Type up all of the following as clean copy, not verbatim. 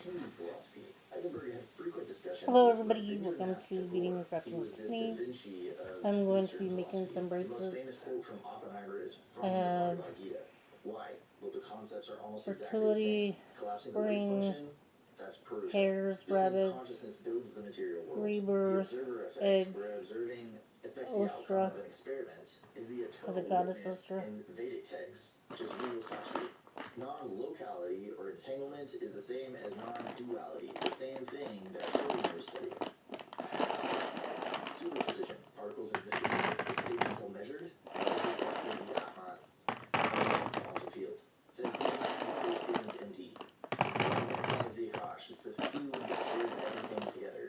Hindu philosophy. Eisenberg had frequent discussions Hello with everybody, Victor welcome to Beating Nat Crafting Tagore, who was with the Da Tiffany. Vinci of I'm going to be Eastern making philosophy. some The most bracelets. famous quote from Oppenheimer is I from the have Bhagavad Gita. Why? Well, the concepts are almost exactly the same. fertility, Collapsing the wave spring, function, that's Purusha. hares, This means rabbits, consciousness builds the material world. The rebirth, observer effect, eggs, where observing affects the outcome ostra, of an experiment, is the for the eternal goddess witness ostra. in Vedic texts, which is real Sachi. Non-locality or entanglement is the same as non-duality, the same thing that Schrödinger studied. Superposition. Particles exist in the state until measured. That is exactly the Atman quantum field. Since the empty space isn't empty. Same as the Akash. It's the field that holds everything together.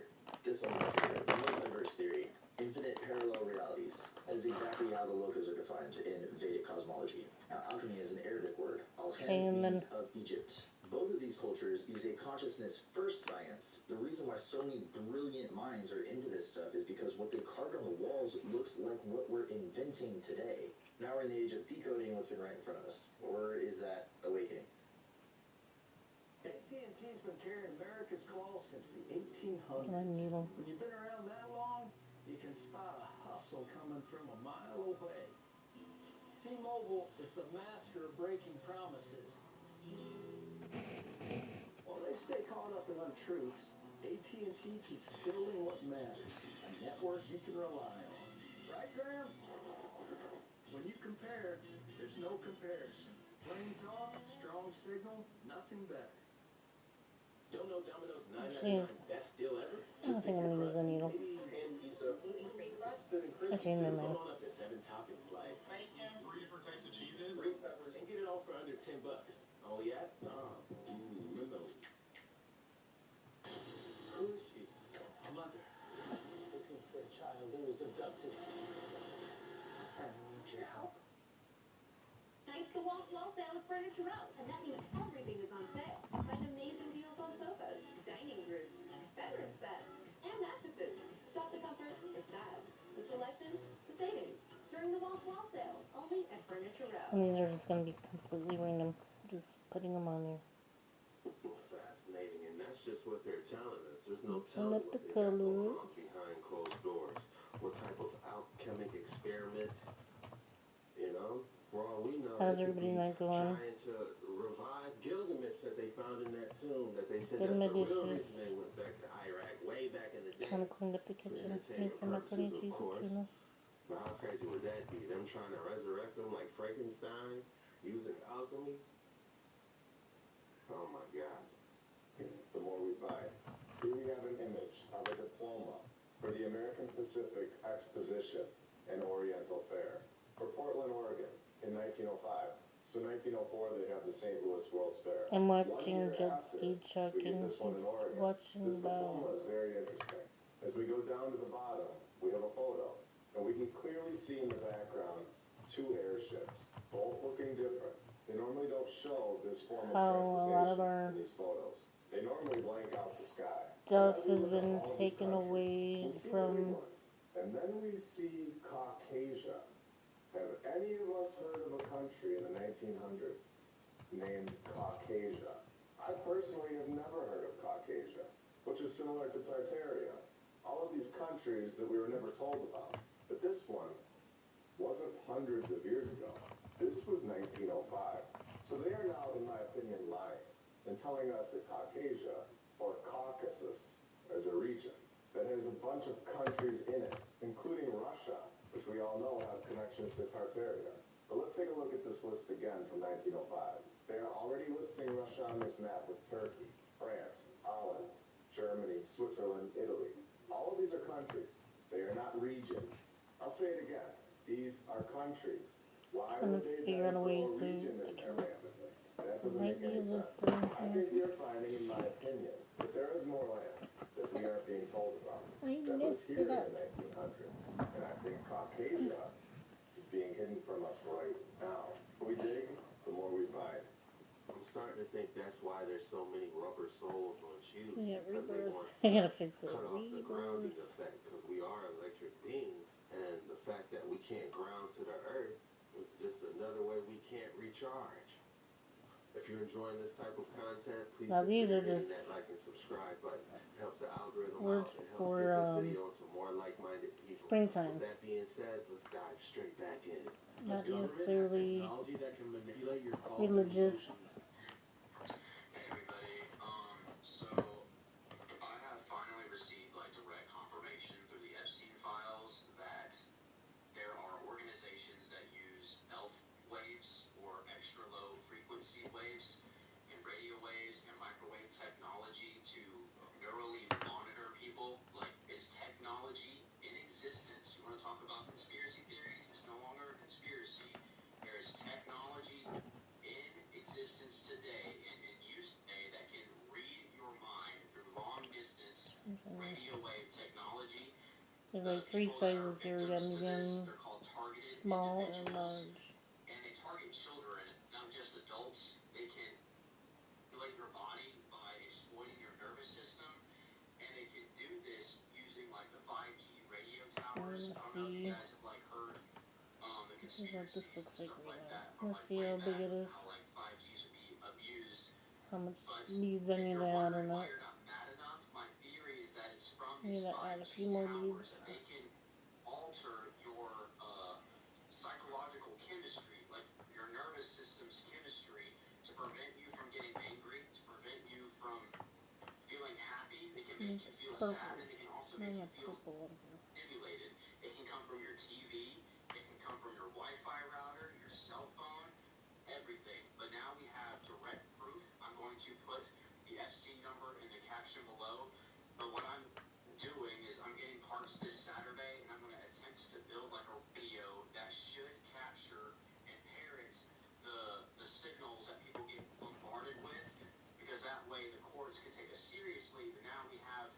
This one's my favorite. The multiverse theory. Infinite parallel realities. That is exactly how the lokas are defined in Vedic cosmology. Now, alchemy is an Arabic word. Alchem means of Egypt. Both of these cultures use a consciousness-first science. The reason why so many brilliant minds are into this stuff is because what they carved on the walls looks like what we're inventing today. Now we're in the age of decoding what's been right in front of us. Or is that awakening? AT&T's been carrying America's call since the 1800s. When you've been around that long, you can spot a hustle coming from a mile away. T-Mobile is the master of breaking promises. While they stay caught up in untruths, AT&T keeps building what matters, a network you can rely on. Right, Graham? When you compare, there's no comparison. Plain talk, strong signal, nothing better. Don't know Domino's $9.99 best deal ever? I don't think I'm going to use a needle. I changed my mind. On up to 7 toppings like bacon, 3 different types of cheeses, green peppers, and get it all for under $10. Only at Tom. Who is she? A mother. Looking for a child who was abducted. I need your help. It's the wall-to-wall sale at Furniture Row, and that means everything is on sale. Find amazing deals on sofas, dining groups, bedroom sets, and mattresses. Shop the comfort, the style, the selection, the savings. During the wall-to-wall sale, only at Furniture Row. And these are just going to be completely random. Just putting them on there. Fascinating, and that's just what they're telling us. There's no Select telling what the they got going colors. on behind closed doors. What type of alchemic experiments, you know? For all we know, How's everybody night going? trying to revive Gilgamesh that they found in that tomb, that they said Did that's my the real dishes. reason they went back to Iraq way back in the day. Kind of cleaned up the kitchen. Made some macaroni and cheese with tuna. But how crazy would that be? Them trying to resurrect them like Frankenstein, using alchemy? Oh my God. The more we find. Here we have an image of a diploma for the American Pacific Exposition and Oriental Fair for Portland, Oregon in 1905. So 1904 they have the St. Louis World's Fair. I'm watching jet ski chucking. This one in Oregon. Watching This diploma about. is very interesting. As we go down to the bottom, we have a photo, and we can clearly see in the background 2 airships, both looking different. They normally don't show this form of transportation in these photos. They normally blank out the sky. Stuff has been taken away from. And then we see Caucasia. Have any of us heard of a country in the 1900s named Caucasia? I personally have never heard of Caucasia, which is similar to Tartaria. All of these countries that we were never told about. But this one wasn't hundreds of years ago. This was 1905. So they are now, in my opinion, lying and telling us that Caucasia, or Caucasus, is a region that has a bunch of countries in it, including Russia, which we all know have connections to Tartaria. But let's take a look at this list again from 1905. They are already listing Russia on this map with Turkey, France, Holland, Germany, Switzerland, Italy. All of these are countries. They are not regions. I'll say it again. These are countries. Why would they then throw a region in there randomly? That doesn't make any sense. I think you're finding, in my opinion, that there is more land that we aren't being told about. That was here in the 1900s. And I think Caucasia is being hidden from us right now. We dig, the more we find. I'm starting to think that's why there's so many rubber soles on shoes. Yeah, Because they rebirth. want I gotta fix it. cut off the grounding effect, because we are electric beings, and the fact that we can't ground to the earth is just another way we can't recharge. If you're enjoying this type of content, please Now these consider are hitting just that like and subscribe button. It helps the algorithm Words out. It helps for, get this video to more like-minded people. springtime. With that being said, let's dive straight back in. Not The government has necessarily technology that can manipulate your thoughts and religious. emotions. Hey everybody, so I have finally received like direct confirmation through the Epstein files that there are organizations that use ELF waves or extra low frequency waves and radio waves and microwave technology to neurally monitor people. Like, is technology in existence? You want to talk about conspiracy theories? It's no longer a conspiracy. There is technology in existence today and in use today that can read your mind through long distance radio wave technology. There's The like 3 people that are sizes here. We got victims to this, medium, they're called targeted small, and individuals, large. and they target children, not just adults. They can manipulate your body by exploiting your nervous system, and they can do this using like the 5G radio towers. I don't know if you guys have like heard the This is what this conspiracies and looks like stuff right like now. that from Let's like see way how big back, it is. how like 5Gs would be abused. How much But beads I if need you're to add or wondering why not. you're not mad enough, my theory is that it's from I these need to add a 5G few more towers, beads. and they can alter your psychological chemistry, like your nervous system's chemistry, to prevent you from getting angry, to prevent you from feeling happy. They can make you feel sad, and they can also make you feel stimulated. It can come from your TV, it can come from your Wi-Fi router, your cell phone, everything. But now we have direct proof. I'm going to put the Epstein number in the caption below. But what I'm doing is I'm getting parts this Saturday, and I'm going to attempt to build like a radio that should capture and parrot the signals that people get bombarded with, because that way the courts can take us seriously. But now we have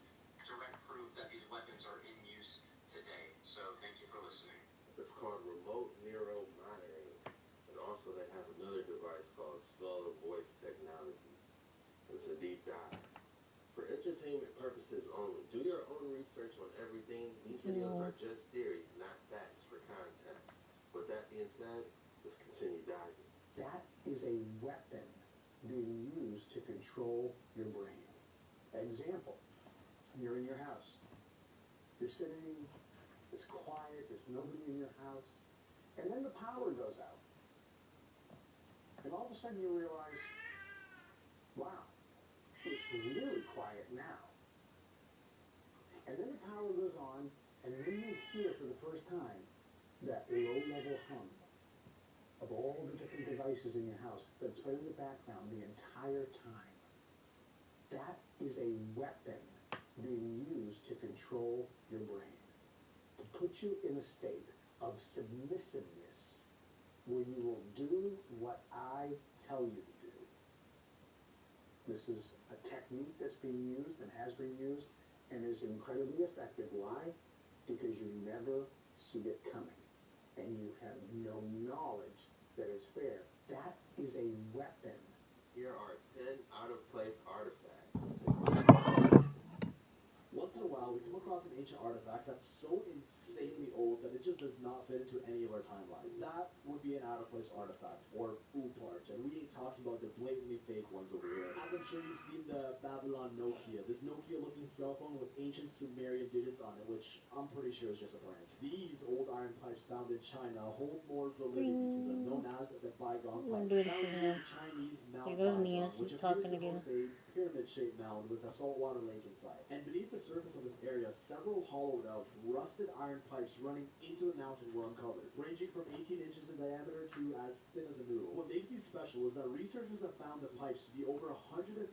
direct proof that these weapons are in use today. So thank you for listening. It's called remote neuro monitoring. And also they have another device called slow voice technology. It's a deep dive. For entertainment purposes only. Do your own research on everything. These videos are just theories, not facts for context. With that being said, let's continue diving. That is a weapon being used to control your brain. Example, you're in your house. You're sitting, it's quiet, there's nobody in your house, and then the power goes out. And all of a sudden you realize, wow, it's really quiet now. And then the power goes on, and then you hear for the first time that low-level hum of all the different devices in your house that's been in the background the entire time. That is a weapon being used to control your brain, to put you in a state of submissiveness where you will do what I tell you to do. This is a technique that's being used and has been used and is incredibly effective. Why? Because you never see it coming and you have no knowledge that it's there. That is a weapon. Here are 10 out-of-place artifacts. Once in a while, we come across an ancient artifact that's so insanely old that it just does not fit into any of our timelines. That would be an out-of-place artifact, or oopart, and we ain't talking about the blatantly fake ones over here. As I'm sure you've seen the Babylon Nokia, this Nokia-looking cell phone with ancient Sumerian digits on it, which I'm pretty sure is just a prank. These old iron pipes found in China hold more validity to them, known as the bygone I'm pipe. doing Found it in now. the Chinese Mount Here goes Mia, Bygone, she's which appears talking to again. host a pyramid-shaped mound with a saltwater lake inside. And beneath the surface of this area, several hollowed-out, rusted iron pipes running into the mountain were uncovered, ranging from 18 inches in diameter to as thin as a noodle. What makes these special is that researchers have found the pipes to be over 150,000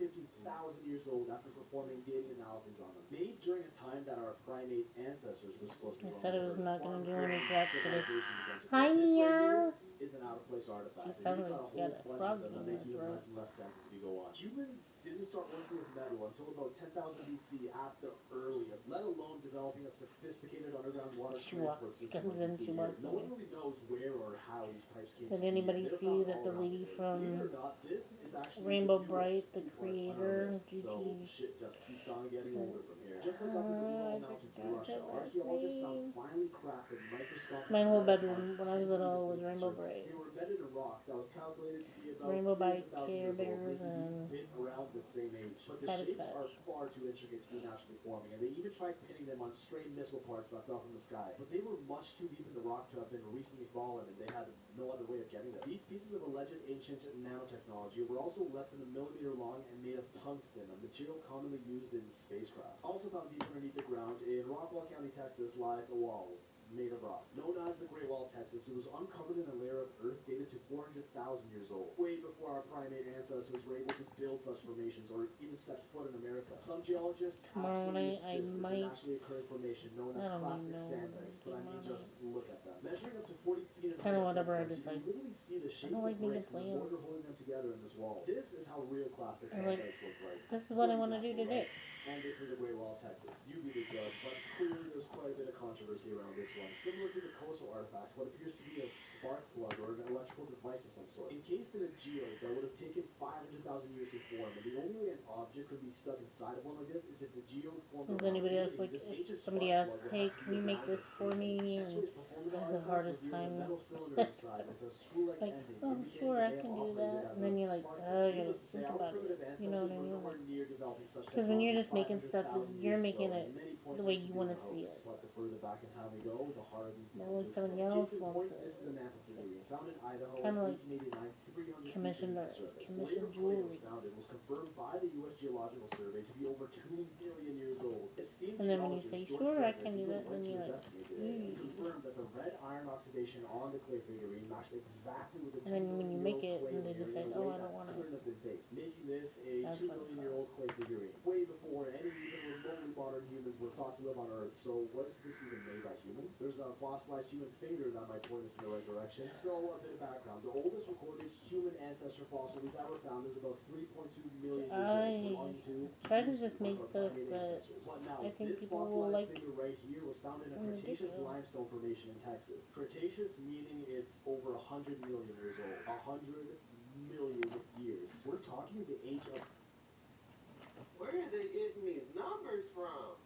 years old after performing dating analyses on them, made during a time that our primate ancestors were supposed to be I said I was not going to do any farm drops today. civilization began to Hi, grow. This right Mia. here is an out-of-place artifact. She and sounds we've like got she got a bunch frog of them that in make her even throat. less and less sense as we go on. Humans didn't start working with metal until about 10,000 BC at the earliest, let alone developing a sophisticated underground water She walks, transport she system comes like in, we see she here. walks No one away. really knows where or how these pipes came Did to be. anybody They're see found that all the around lady today. from Believe it or not, this is actually Rainbow the newest Bright, the oopart on our creator, list. So Gigi shit just keeps on getting older from here. Just like up in the Ural Mountains in Russia, archaeologists found finely crafted microscopic My whole metal bedroom parts when I was 10 meters little was beneath the Rainbow surface. Bright. They were embedded in rock that was calculated to be about Rainbow Bright, 300,000 Care years old, Bears, making these and bits around the same age. But the Cabbage shapes are Patch. far too intricate to be naturally forming, and they even tried pinning them on stray missile parts left off in the sky. But they were much too deep in the rock to have been recently fallen, and they had no other way of getting them. These pieces of alleged ancient nanotechnology were also less than a millimeter long and made of tungsten, a material commonly used in spacecraft. Also found deep underneath the ground in Rockwall County, Texas, lies a wall made of rock. Known as the Great Wall of Texas, it was uncovered in a layer of earth dated to 400,000 years old, way before our primate ancestors were able to build such formations or even step foot in America. Some geologists Tomorrow absolutely night I insist it's a might. naturally occurring formation known I as don't clastic even know sand what I'm dikes, but I mean doing just tomorrow look at them. Measuring up to 40 feet in Kinda height at whatever I some points, you decide. can literally see the shape don't of like the making bricks and the plans. mortar holding them together in this wall. This is how real clastic I'm sand like, dikes look like. this is what I Pretty want to do natural, today. right? And this is the Great Wall of Texas. You be the judge, but clearly there's quite a bit of controversy around this one. Similar to the coastal artifact, what appears to be a spark plug or an electrical device of some sort. Encased in a geode that would have taken 500,000 years to form, and the only way an object could be stuck inside of one like this is if the geode formed Does around anybody it. else Meaning like this if ancient somebody spark asks, plug would hey, have to can be you make around this the for same age. me? And X-rays performed the has the artifact hardest revealed a time. metal cylinder inside with a screw-like Like, ending, oh, indicating sure, that I they can do operated that. as And then a you're like, spark oh, plug. you gotta Needless to say, think our about primitive it. You know ancestors what I were mean? nowhere near developing such Because when you're technology just making stuff, 500,000 you're years making ago, it and many points the way it you could be want to the see host. it. But the further back in time we go, the harder these Not begin like to somebody explode. else Case in wants point, it. this is an ample figurine found in Idaho Kind in of like 1889, 300 feet commissioned beneath art, the surface. commissioned Later claim it was jewelry. found, it was confirmed by the U.S. Geological Survey to be over 2 billion years old. Esteemed And then when you geologist say, George sure, I Frederick can do even that, went then to you're like, investigate the area and confirmed that the red iron oxidation on the clay figurine matched exactly with the and 2 then when billion you year make old it, clay and they layer decide, in a oh, way I that don't want couldn't to. have been faked, making this a That's 2 what billion it's year old clay figurine, way before any even remotely modern humans were thought to live on Earth. So was this even made by humans? There's a fossilized human finger that might point us in the right direction. So a bit of background. The oldest recorded human ancestor fossil we've ever found is about 3.2 million years old, belonging to try to Goose, just one make of our stuff primate that ancestors. But now, I think this people will fossilized like figure right here was found in a when they get Cretaceous to them. limestone formation in Texas. Cretaceous meaning it's over 100 million years old. 100 million years. We're talking the age of Where are they getting these numbers from?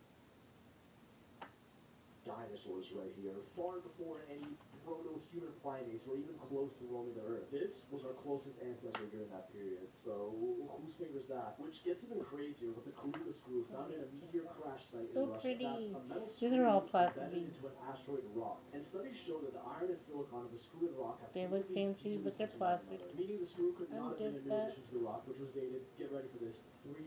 dinosaurs right here, far before any proto-human primates were even close to roaming the earth. This was our closest ancestor during that period, so whose finger's that? Which gets even crazier with the Kaluga screw found in a meteor crash site So in Russia. pretty. That's a metal These are all screw plastic embedded beads. into an asteroid rock. And studies show that the iron and silicon of the screw and rock have They look physically fancy, but fused they're into one plastic. another, meaning the screw could I not have get been a new that. addition to the rock, which was dated, get ready for this,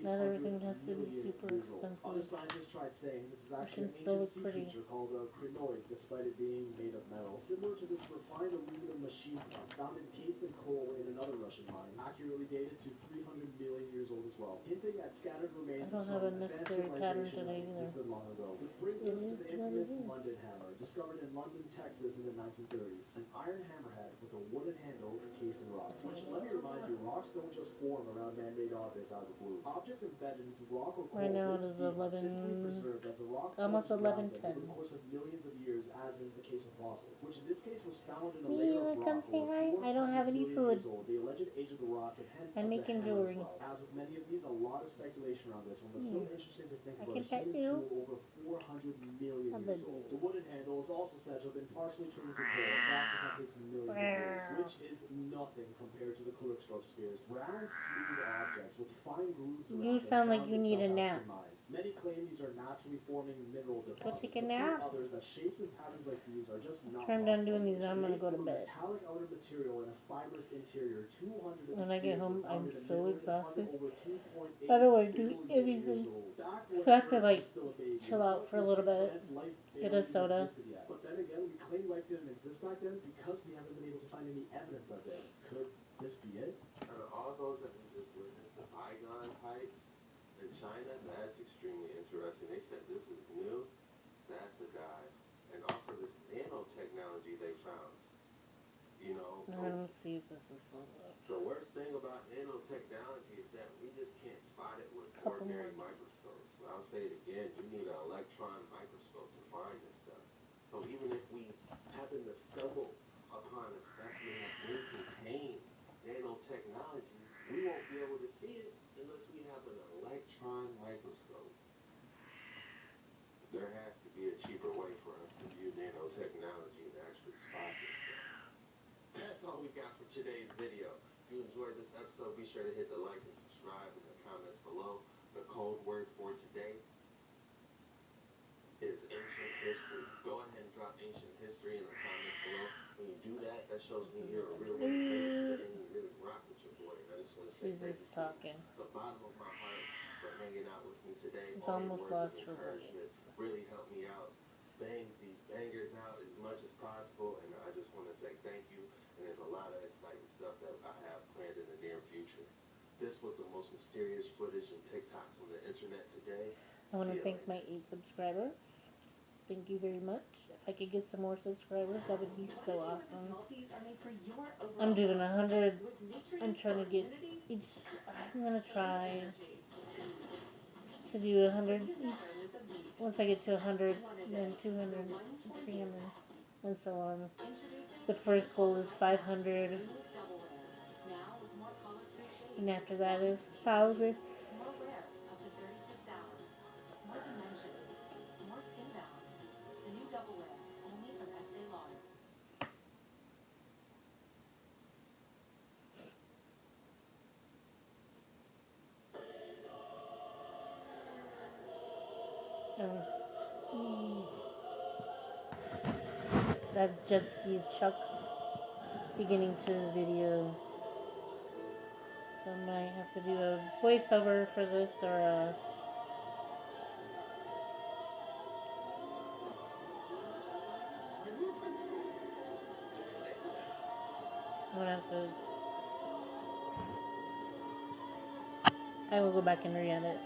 Not 300 everything has to be million super years old. Other expensive. scientists tried saying this is It actually can an still ancient look sea pretty. creature called a crinoid, despite it being made of metal. Similar to this refined aluminum machine pump found encased in coal in another Russian mine, accurately dated to 300 million years old as well, hinting at scattered remains I of don't some have a advanced necessary pattern civilization today that either. existed long ago. Which brings It us to is the what it infamous is. London hammer, discovered in London, Texas in the 1930s. An iron hammerhead with a wooden handle encased in rock. Which, let me remind you, rocks don't just form around man-made objects out of the blue. Objects embedded into rock or coal Right now it this is deep are typically 11, preserved as the rock almost forms around them 11:10. over the course of millions of years, as is the case with fossils, which in this case was found in a Hey, layer you of wanna come rock say over hi? I don't 400 have any million food. years old, the alleged age of the rock, and hence I'm of the making hammer as jewelry. well. As with many of these, a lot of speculation around this one, but still interesting to think I about can a pet human you. tool over 400 million I years bet old. you. The wooden handle is also said to have been partially turned into coal, a process that takes millions of years, which is nothing compared to the Klerksdorp spears. Round, smooth objects with fine grooves You around them sound like found you in need a South nap. African mines. Many claim these are naturally forming mineral deposits, take a but nap. still others that shapes and patterns like these are just not After I'm done possible. doing these, I'm gonna Made go to from a bed. metallic outer material and a fibrous interior, 200 of When these I get spears home, were found I'm in a so mineral exhausted. deposit over 2.8 I don't wanna do billion years anything. old. Back So when I have to, Earth like, was still a baby, chill and out for a little bit, plants, life get a barely even soda. existed yet. But then again, we claim life didn't exist back then because we haven't been able to find any evidence of it. Could this be it? Out of all those that we just witnessed, the bygone pipes in China, that's extremely interesting. They said this is new, that's a dive. And also this nanotechnology they found. You know, Let me see if this is full up. the worst thing about nanotechnology is that we just can't spot it with Couple ordinary more. microscopes. So I'll say it again, you need an electron microscope to find this stuff. So even if we happen to stumble upon a specimen that may contain nanotechnology, we won't be able to see it unless we have an electron microscope. today's video. If you enjoyed this episode, be sure to hit the like and subscribe in the comments below. The code word for today is ancient history. Go ahead and drop ancient history in the comments below. When you do that, that shows me you're a real one committed to the end. You really rock with your boy. And I just want to say She's thank just you from talking. the bottom of my heart for hanging out with me today. She's All your almost words lost of her encouragement voice. really helped me out. Bang these bangers out as much as possible. And I just want to say thank you. And there's a lot of exciting stuff that I have planned in the near future. This was the most mysterious footage and TikToks on the internet today. I want to See ya thank later. my 8 subscribers. Thank you very much. If I could get some more subscribers, that would be so awesome. I'm doing 100. I'm trying to get each. I'm gonna try to do 100 each. Once I get to 100, then 200, 300, and so on. The first goal is 500, and after that is 1,000. That's Jet Ski Chuck's beginning to his video. So I might have to do a voiceover for this, or I'm gonna have to. I will go back and re-edit.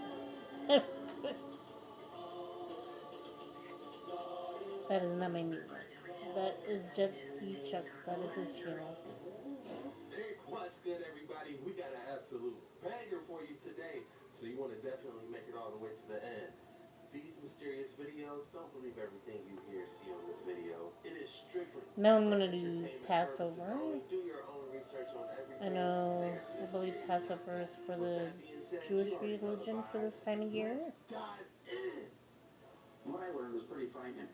That is not my name. That is Jet Ski Chuck's. That is his channel. Hey, what's good, everybody? We got an absolute banger for you today, so you want to definitely make it all the way to the end. These mysterious videos, don't believe everything you hear see on this video. It is strictly Now I'm for gonna do entertainment Passover. purposes only. Do your own research on everything. I know. There I is believe a Passover is for With the that being said, Jewish you already know the religion for this vibes. time of year. Let's dive in. What I learned was pretty frightening.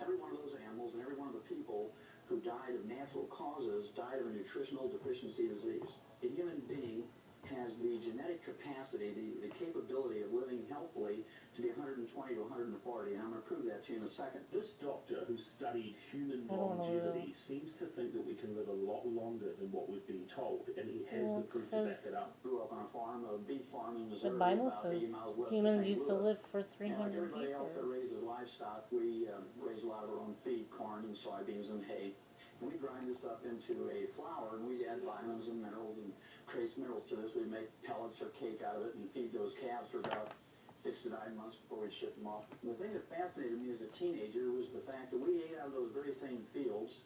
Every one of those animals and every one of the people who died of natural causes died of a nutritional deficiency disease. A human being has the genetic capacity, the capability of living healthily to be 120 to 140, and I'm going to prove that to you in a second. This doctor who studied human I don't wanna longevity seems to think that we can live a lot longer than what we've been told, and he has Well, the proof to back it up. Grew up on a farm, a beef farm in The Missouri, Bible about says 80 miles west of humans St. used to Louis. live for And like 300 everybody else that years. raises livestock, we raise a lot of our own feed, corn and soybeans and hay. And we grind this up into a flour, and we add vitamins and minerals and trace minerals to this. We make pellets or cake out of it and feed those calves for about 6 to 9 months before we ship them off. And the thing that fascinated me as a teenager was the fact that we ate out of those very same fields.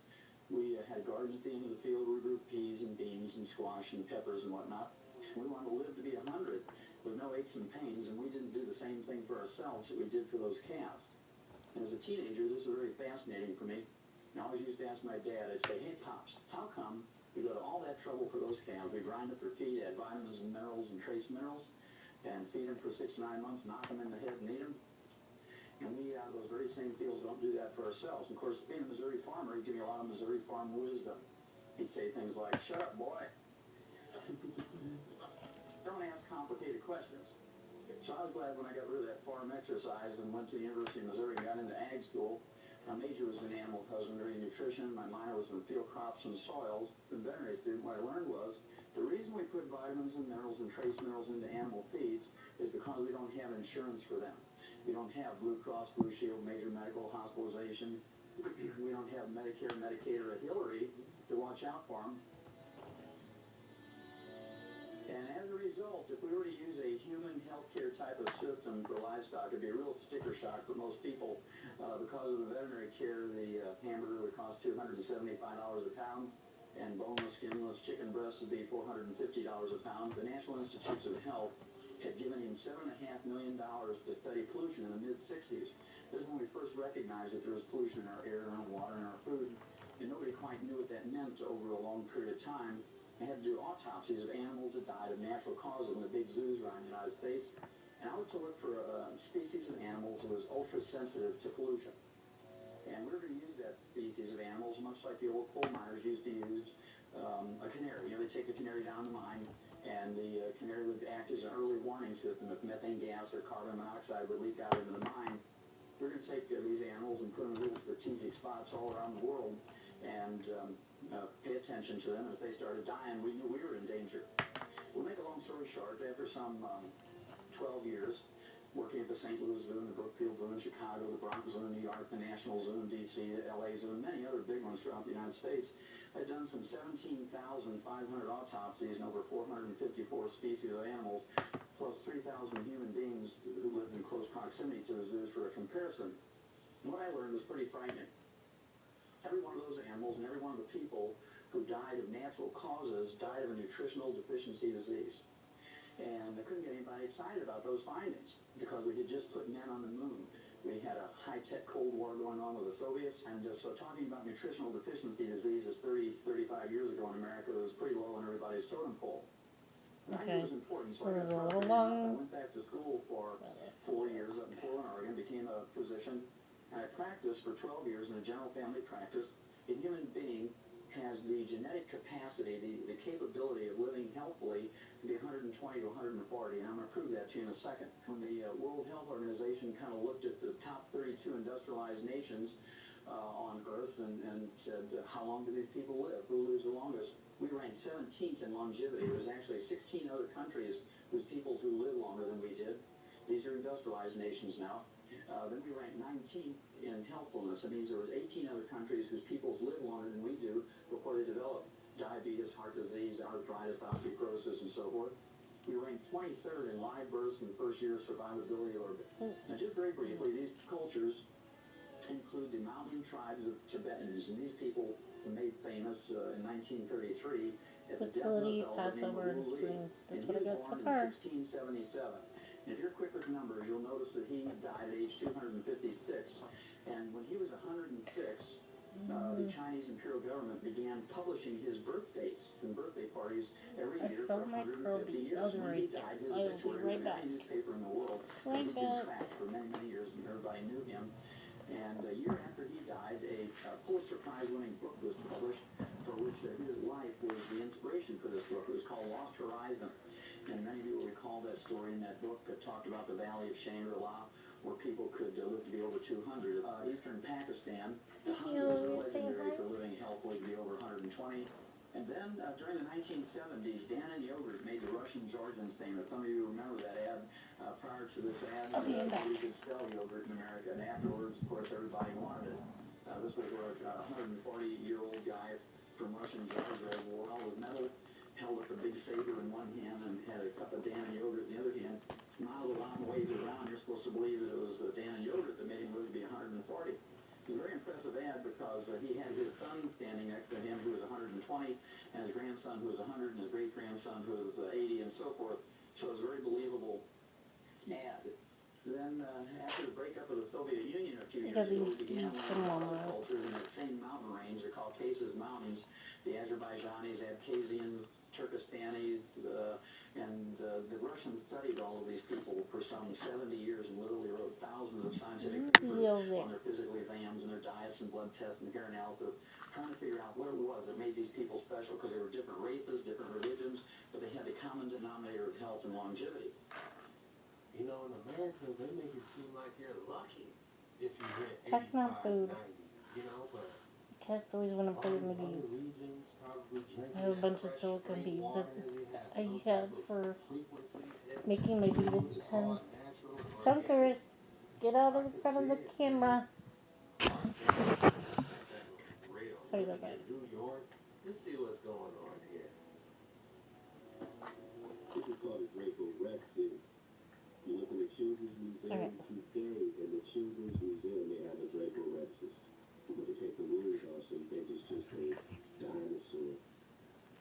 We had gardens at the end of the field where we grew peas and beans and squash and peppers and whatnot. We wanted to live to be 100 with no aches and pains, and we didn't do the same thing for ourselves that we did for those calves. And as a teenager, this was very fascinating for me. And I always used to ask my dad, I'd say, hey, Pops, how come we go to all that trouble for those calves? We grind up their feed, add vitamins and minerals and trace minerals, and feed them for 6 to 9 months, knock them in the head and eat them. And we, out of those very same fields, don't do that for ourselves. And of course, being a Missouri farmer, he'd give me a lot of Missouri farm wisdom. He'd say things like, shut up, boy. Don't ask complicated questions. So I was glad when I got rid of that farm exercise and went to the University of Missouri and got into ag school. My major was in animal husbandry and nutrition. My minor was in field crops and soils. The veterinary student, what I learned was the reason we put vitamins and minerals and trace minerals into animal feeds is because we don't have insurance for them. We don't have Blue Cross Blue Shield, major medical hospitalization. We don't have Medicare, Medicaid, or a Hillary to watch out for them. And as a result, if we were to use a human healthcare type of system for livestock, it'd be a real sticker shock for most people. Because of the veterinary care, the hamburger would cost $275 a pound, and boneless, skinless chicken breast would be $450 a pound. The National Institutes of Health had given him $7.5 million to study pollution in the mid-60s. This is when we first recognized that there was pollution in our air, in our water, and our food, and nobody quite knew what that meant over a long period of time. They had to do autopsies of animals that died of natural causes in the big zoos around the United States. And I was to look for a species of animals that was ultra-sensitive to pollution. And we were going to use that species of animals much like the old coal miners used to use a canary. You know, they take the canary down the mine, and the canary would act as an early warning system if methane gas or carbon monoxide would leak out into the mine. We're going to take these animals and put them in little strategic spots all around the world and pay attention to them. If they started dying, we knew we were in danger. We'll make a long story short. After some 12 years, working at the St. Louis Zoo, and the Brookfield Zoo in Chicago, the Bronx Zoo in New York, the National Zoo in D.C., the L.A. Zoo, and many other big ones throughout the United States, I've done some 17,500 autopsies and over 454 species of animals, plus 3,000 human beings who lived in close proximity to the zoos for a comparison. And what I learned was pretty frightening. Every one of those animals and every one of the people who died of natural causes died of a nutritional deficiency disease. And I couldn't get anybody excited about those findings because we had just put men on the moon. We had a high-tech Cold War going on with the Soviets, and so talking about nutritional deficiency diseases 30, 35 years ago in America was pretty low on everybody's totem pole. I knew it was important, so I got frustrated enough. I went back to school for 4 years up in Portland, Oregon, became a physician, and I practiced for 12 years in a general family practice. A human being has the genetic capacity, the capability of living healthfully to be 120 to 140, and I'm going to prove that to you in a second. When the World Health Organization kind of looked at the top 32 industrialized nations on Earth and said, how long do these people live? Who lives the longest? We ranked 17th in longevity. There's actually 16 other countries whose peoples who live longer than we did. These are industrialized nations now. Then we ranked 19th in healthfulness. That means there was 18 other countries whose peoples live longer than we do before they develop diabetes, heart disease, arthritis, osteoporosis, and so forth. We ranked 23rd in live births and first-year survivability orbit. Now, just very briefly, these cultures include the mountain tribes of Tibetans, and these people were made famous in 1933 at the death of a fellow named Wu Li. And he was born in 1677. And if you're quick with numbers, you'll notice that he died at age 256. And when he was 106, the Chinese imperial government began publishing his birth dates and birthday parties every year for 150 years. When he died, his obituary was in every newspaper in the world. He'd been tracked for many, many years, and everybody knew him. And a year after he died, a Pulitzer Prize-winning book was published for which his life was the inspiration for this book. It was called Lost Horizon. And many of you will recall that story in that book that talked about the Valley of Shangri-La, where people could live to be over 200. Eastern Pakistan, the Huns were legendary for living healthily to be over 120. And then during the 1970s, Dan yogurt made the Russian Georgians famous. Some of you remember that ad. Prior to this ad, nobody could spell yogurt in America. And afterwards, of course, everybody wanted it. This was where a 140-year-old guy from Russian Georgia wore all his metal, held up a big saber in one hand and had a cup of Dan yogurt in the other hand, smiled a lot and waved it around. You're supposed to believe that it was Dan yogurt that made him live to be 140. It was a very impressive ad because he had his son standing next to him who was 120, and his grandson who was 100, and his great-grandson who was 80, and so forth. So it was a very believable ad. Then, after the breakup of the Soviet Union a few years ago, we began learning about other cultures in that same mountain range. They're called Caucasus Mountains. The Azerbaijanis, Abkhazians, Turkestanis, and the Russians studied all of these people for some 70 years and literally wrote thousands of scientific papers on their physical exams and their diets and blood tests and hair analysis, trying to figure out what it was that made these people special, because they were different races, different religions, but they had the common denominator of health and longevity. You know, in America, they make it seem like you're lucky if you hit 85, That's not food. 90, you know, but Cats always want to play with my beads. I have a bunch of silicone beads that I have for making my beaded pens. Chunkers, get out of the front of the camera. Sorry about that. New York, let's see what's going on here. This is called a Draco Rexus. You look in the Children's Museum today, in the Children's Museum, they have a Draco Rexus. But they take the wings off, so you think it's just a dinosaur.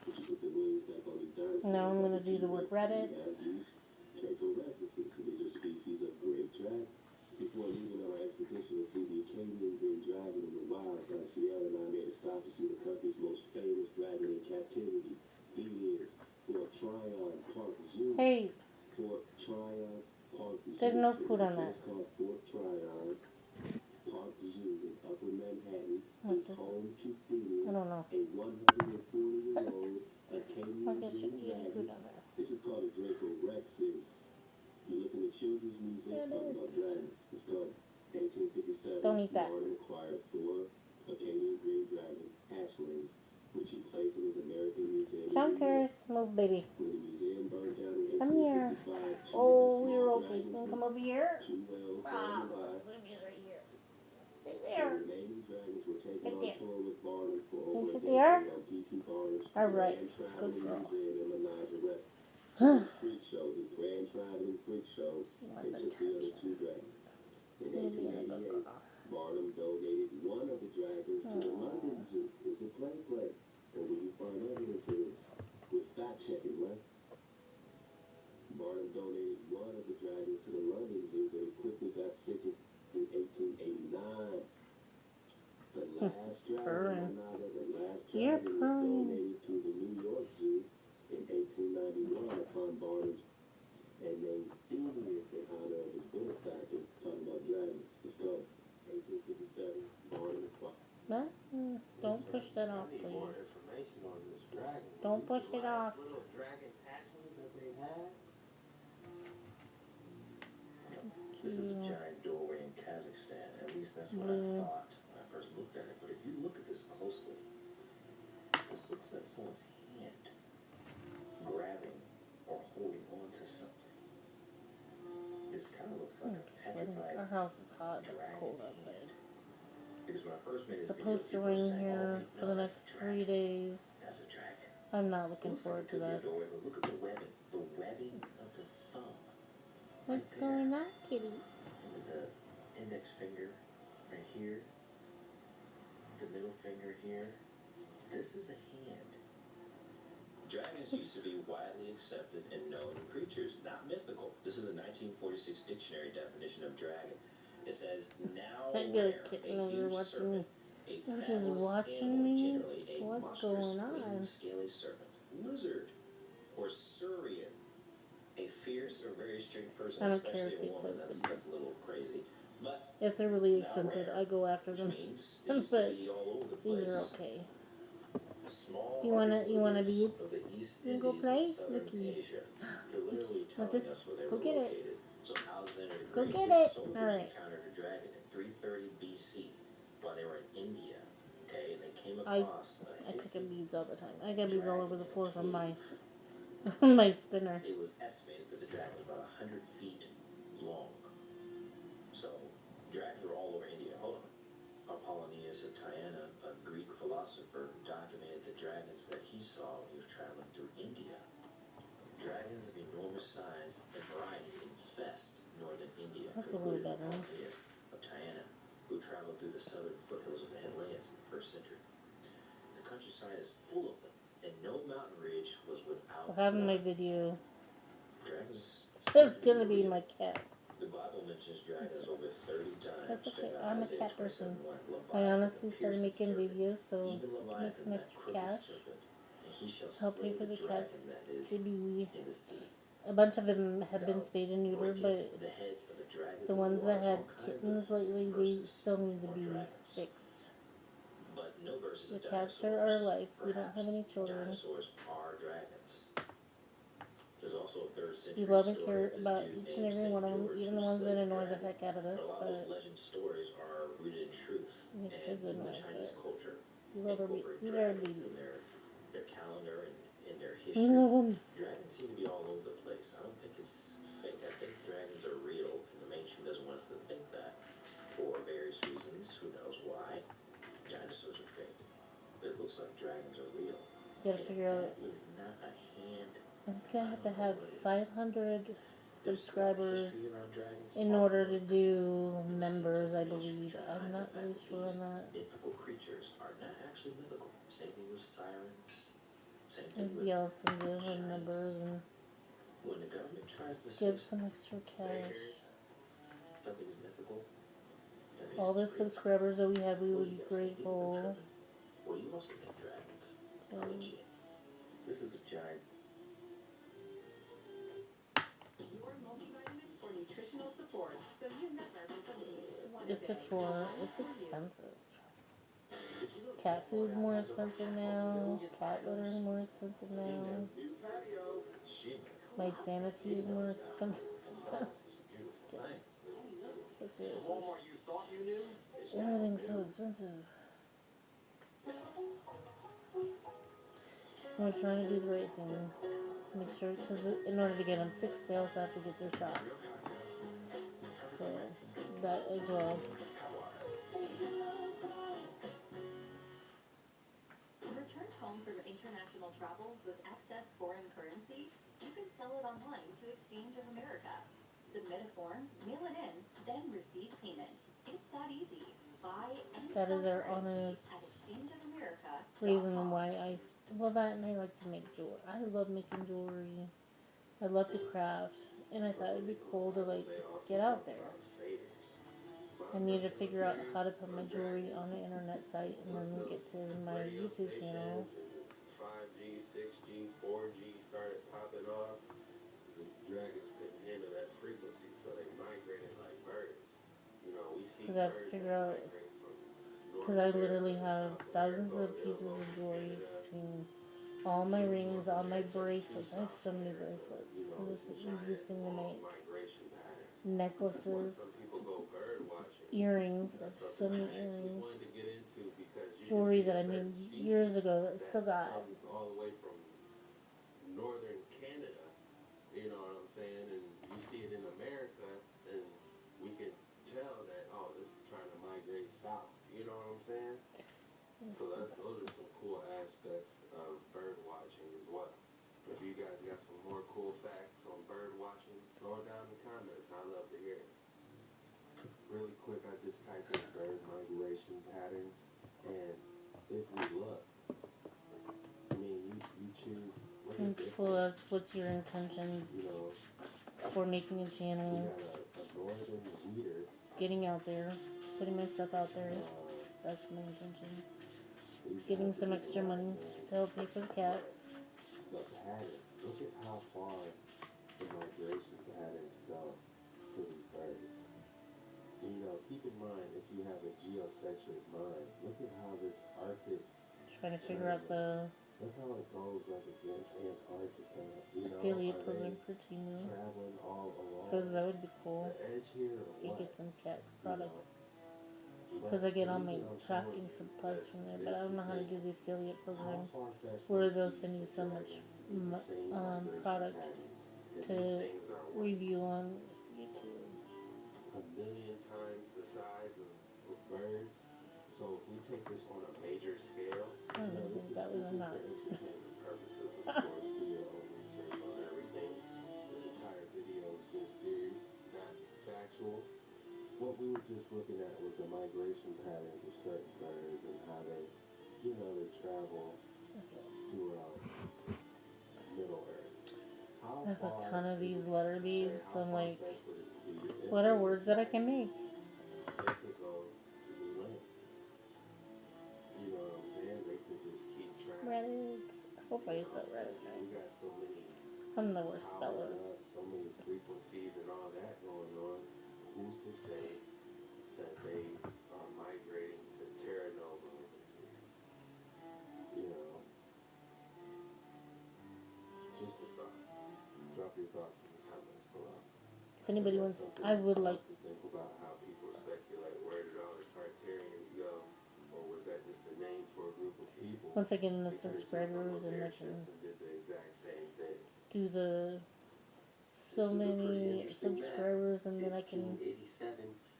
But you put the wings back on these dinosaurs. Now I'm going to do the word rabbit. These Draco Rexuses. These are species of great dragon. Before leaving on our expedition to see the Acadian Green Dragon in the wild, Sierra and I made a stop to see the country's most famous dragon in captivity. He is Fort Tryon Park Zoo. Hey, Fort Tryon Park Zoo. there's no food on that. It's called Fort Tryon Park Zoo. Legends in Upper Manhattan What is this? home to I Phoenix, don't know. a 140-year-old Acadian I guess you green can get food dragon. on there. This is called a Draco Rex. You look in the Children's Museum, Yeah, talking about dragons. It's called 1857. Don't eat that. Martin acquired 4 Acadian green dragon hatchlings, which he placed in his American Museum. Junkers, move, baby. When the museum burned down in Come here. 1865, 2 Oh, of the you're small okay. You dragons can were come over here. too well Ah, burned by. Slimmy is right here. Stay The there. remaining dragons were taken Right on there. tour with Barnum for Can you over a sit there? decade on P.T. Barnum's All right. Grand Good Traveling girl. Museum in Menagerie. His freak show, his Grand Traveling Freak Show, She wants and took the other attention. 2 dragons. In You're being a good 1888, girl. Barnum donated one of the dragons to the London Zoo. It's a play. And when you find evidence of this, with fact-checking, right? Barnum donated one of the dragons to the London Zoo, but it quickly got sick in 1889. The last dragon, You're was purring. donated to the New York Zoo in 1891 upon Barnum's and named Phineas in honor of his benefactor, talking about dragons. It's called 1857, Barnum acquired. What? Don't push that off, I need more please. information on this dragon. Don't push The it last off. little dragon hatchlings that they had. This is a giant doorway in Kazakhstan. At least that's what Blue. I thought when I first looked at it. But if you look at this closely, this looks like someone's hand grabbing or holding on to something. This kind of looks like a petrified Our house is hot, but it's dragon cold hand. outside. Because when I first made It's this video, supposed to people were rain saying, here oh, wait, for no, the that's next a 3 dragon. days. That's a dragon. I'm not It looking looks forward like to it could be that. a doorway, but look at the webbing. The webbing of the thumb. What's right going there. on, kitty? And with the index finger right here, the middle finger here. This is a hand. Dragons used to be widely accepted and known creatures, not mythical. This is a 1946 dictionary definition of dragon. It says, now That good rare, kitten a over there huge watching me. serpent, a You're just fabulous watching animal, me? generally a What's monstrous going on? winged scaly serpent, lizard, or saurian. A fierce or very strict person, I don't care especially if they a woman, put the that's a little crazy. But If they're really not expensive, rare, I go after which them. means they used to But be all over the these place. are okay. Small You wanna lizards be? of the East You wanna go Indies play? and Southern Looky. Asia. They're literally Want telling this? us where they Go were get it. located. So Alexander the Go Great, get his it. soldiers Alright. encountered a dragon in 330 BC while they were in India. Okay, and they came I across I a pick up hissing beads all the time. I got beads all dragon over the in a floor from my cave. my spinner. It was estimated that the dragon was about 100 feet long. So, dragons were all over India. Hold on. Apollonius of Tyana, a Greek philosopher, documented the dragons that he saw when he was traveling through India. Dragons of enormous size and variety infest northern India, That's a little concluded better. Apollonius of Tyana, who traveled through the southern foothills of the Himalayas in the 1st century. The countryside is full of them, and no mountain ridge was without So having my one. video Dragons is seem to gonna be be real. my cat. The Bible mentions dragons over 30 times. That's okay. Check out I'm a Isaiah cat person. 27:1. I Leviathan, honestly the started piercing making serpent, videos so even to make Leviathan, some that extra crooked cash. serpent, and he shall Help pay slay for the the cats dragon that is to be. in the sea. A bunch of them have been Now, spayed and neutered, breaketh but the heads of the dragons the of ones that waters, had all kinds kittens of lately, they verses still need to on be dragons. fixed. But no verses The of cats dinosaurs. are our life. We don't Perhaps have any children. dinosaurs are dragons. There's also a 3rd century We love and story care of this about dude each and named every Saint one of them, George even who the ones that slayed the annoy the dragon. heck out of us. A lot of those But legend stories are rooted in truth the and kids in annoy the Chinese us. culture. We They love our incorporate these are our dragons babies. in their calendar and in their We history. love them. Dragons seem to be all over the place. I don't think it's fake. I think dragons are real, and the mainstream doesn't want us to think that for various reasons. Who knows why? Dinosaurs are fake. But it looks like dragons are real. You gotta And figure out. that is not a hand. I'm gonna have to I don't know have what it is. 500 There's subscribers history around dragons in all order over to the do It members, seems I to be believe. trying to I'm hide not the really fact sure that on that. these mythical creatures are not actually mythical. Same thing with sirens. Same thing It'd with be awesome to have giants. numbers and When the government tries to give say some extra cash. something's mythical, that means All the it's real. subscribers that we have, we What would do be you guys think? You think I'm grateful. tripping? Well, you also think dragons are legit. This is a giant. Your multivitamin for nutritional support, so you never miss a meal. it's a chore. It's expensive. Cat food's more expensive now. Cat litter is more expensive now. My sanity is more expensive. But seriously, everything's so expensive. We're trying to do the right thing. Make sure, because in order to get them fixed, they also have to get their shots. So, that as well. Returned home from international travels with excess foreign currency? You can sell it online to Exchange of America. Submit a form, mail it in, then receive payment. It's that easy. Buy and That sell is our currency honest at exchangeofamerica.com. reason why well, that and I like to make jewelry. I love making jewelry. I love to craft. And I thought it'd be cool to, like, get out there. I need to figure out how to put my jewelry on the internet site and then get to my YouTube channel. 5G, 6G, 4G started popping off. The dragons couldn't handle that frequency, so they migrated like birds. You know, we see Because I have to birds figure that out, migrate from because I literally have thousands of pieces of jewelry between all my rings, all my bracelets. I have so many bracelets because it's the easiest thing to make. Necklaces, earrings. I have so many earrings. Jewelry that I made years ago that I still got. All the way from northern Canada, you know what I'm saying? And you see it in America, and we can tell that, oh, this is trying to migrate south. You know what I'm saying? So those are some cool aspects of bird watching as well. If you guys got some more cool facts on bird watching, throw it down in the comments. I love to hear it. Really quick, I just typed in bird migration patterns, and if we look, I mean, you choose. And people ask, what's your intentions for making a channel? Getting out there, putting my stuff out there. That's my intention. Getting some extra money to help pay for the cats. The patterns. Look at how far the migration patterns go to these birds. And, keep in mind, if you have a geocentric mind, look at how this Arctic. Trying to figure out the. Look how it goes like against Antarctica. Affiliate program for Timu. Traveling all along. Because that would be cool. The edge here or You what? get some cat products. Because I get all my crafting supplies from there, but I don't know how to do the affiliate program where they'll send you so much product to review on YouTube. A million times the size of birds. So if we take this on a major scale, I don't think that was enough. For entertainment purposes, of course, do your own research on everything. This entire video is just theories, not factual. What we were just looking at was the migration patterns of certain birds and how they, they travel throughout Middle Earth. I have a ton of these letter beads, so I'm like, what are words that I can make? They could go to new lands. You know what I'm saying? They could just keep track. Reddit. I hope I get that right. We got so many. I'm the worst speller. So many frequencies and all that going on. Who's to say that they are migrating to Terra Nova? Just a thought. Drop your thoughts in the comments below. If anybody wants, I would like to think about how people speculate. Where did all the Tartarians go? Or was that just a name for a group of people? Once I get enough subscribers and I can do the so many subscribers and then I can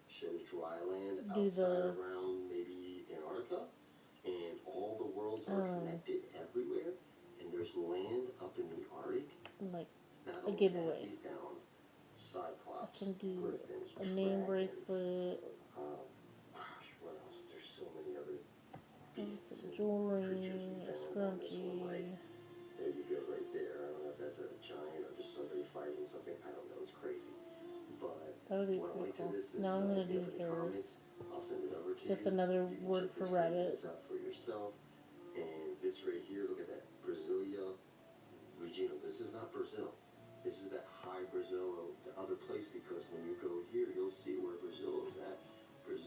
shows dry land do outside around maybe Antarctica, and all the worlds are connected everywhere, and there's land up in the Arctic. Like Not a giveaway. Found Cyclops, I can do griffins, a name dragons, bracelet. Gosh, what else? There's so many other beasts Some and jewelry, creatures we a found on this scrunchie. one. Like, there you go, right there. I don't know if that's a giant or just somebody fighting something. I don't know. It's crazy. But That would be pretty cool. Now I'm gonna do hairs. I'll send it over to Just you. another You can word check for this rabbit. out for yourself. And this right here, look at that. Brasilia Regina. This is not Brazil. This is that high Brazil, the other place, because when you go here, you'll see where Brazil is at. Brazil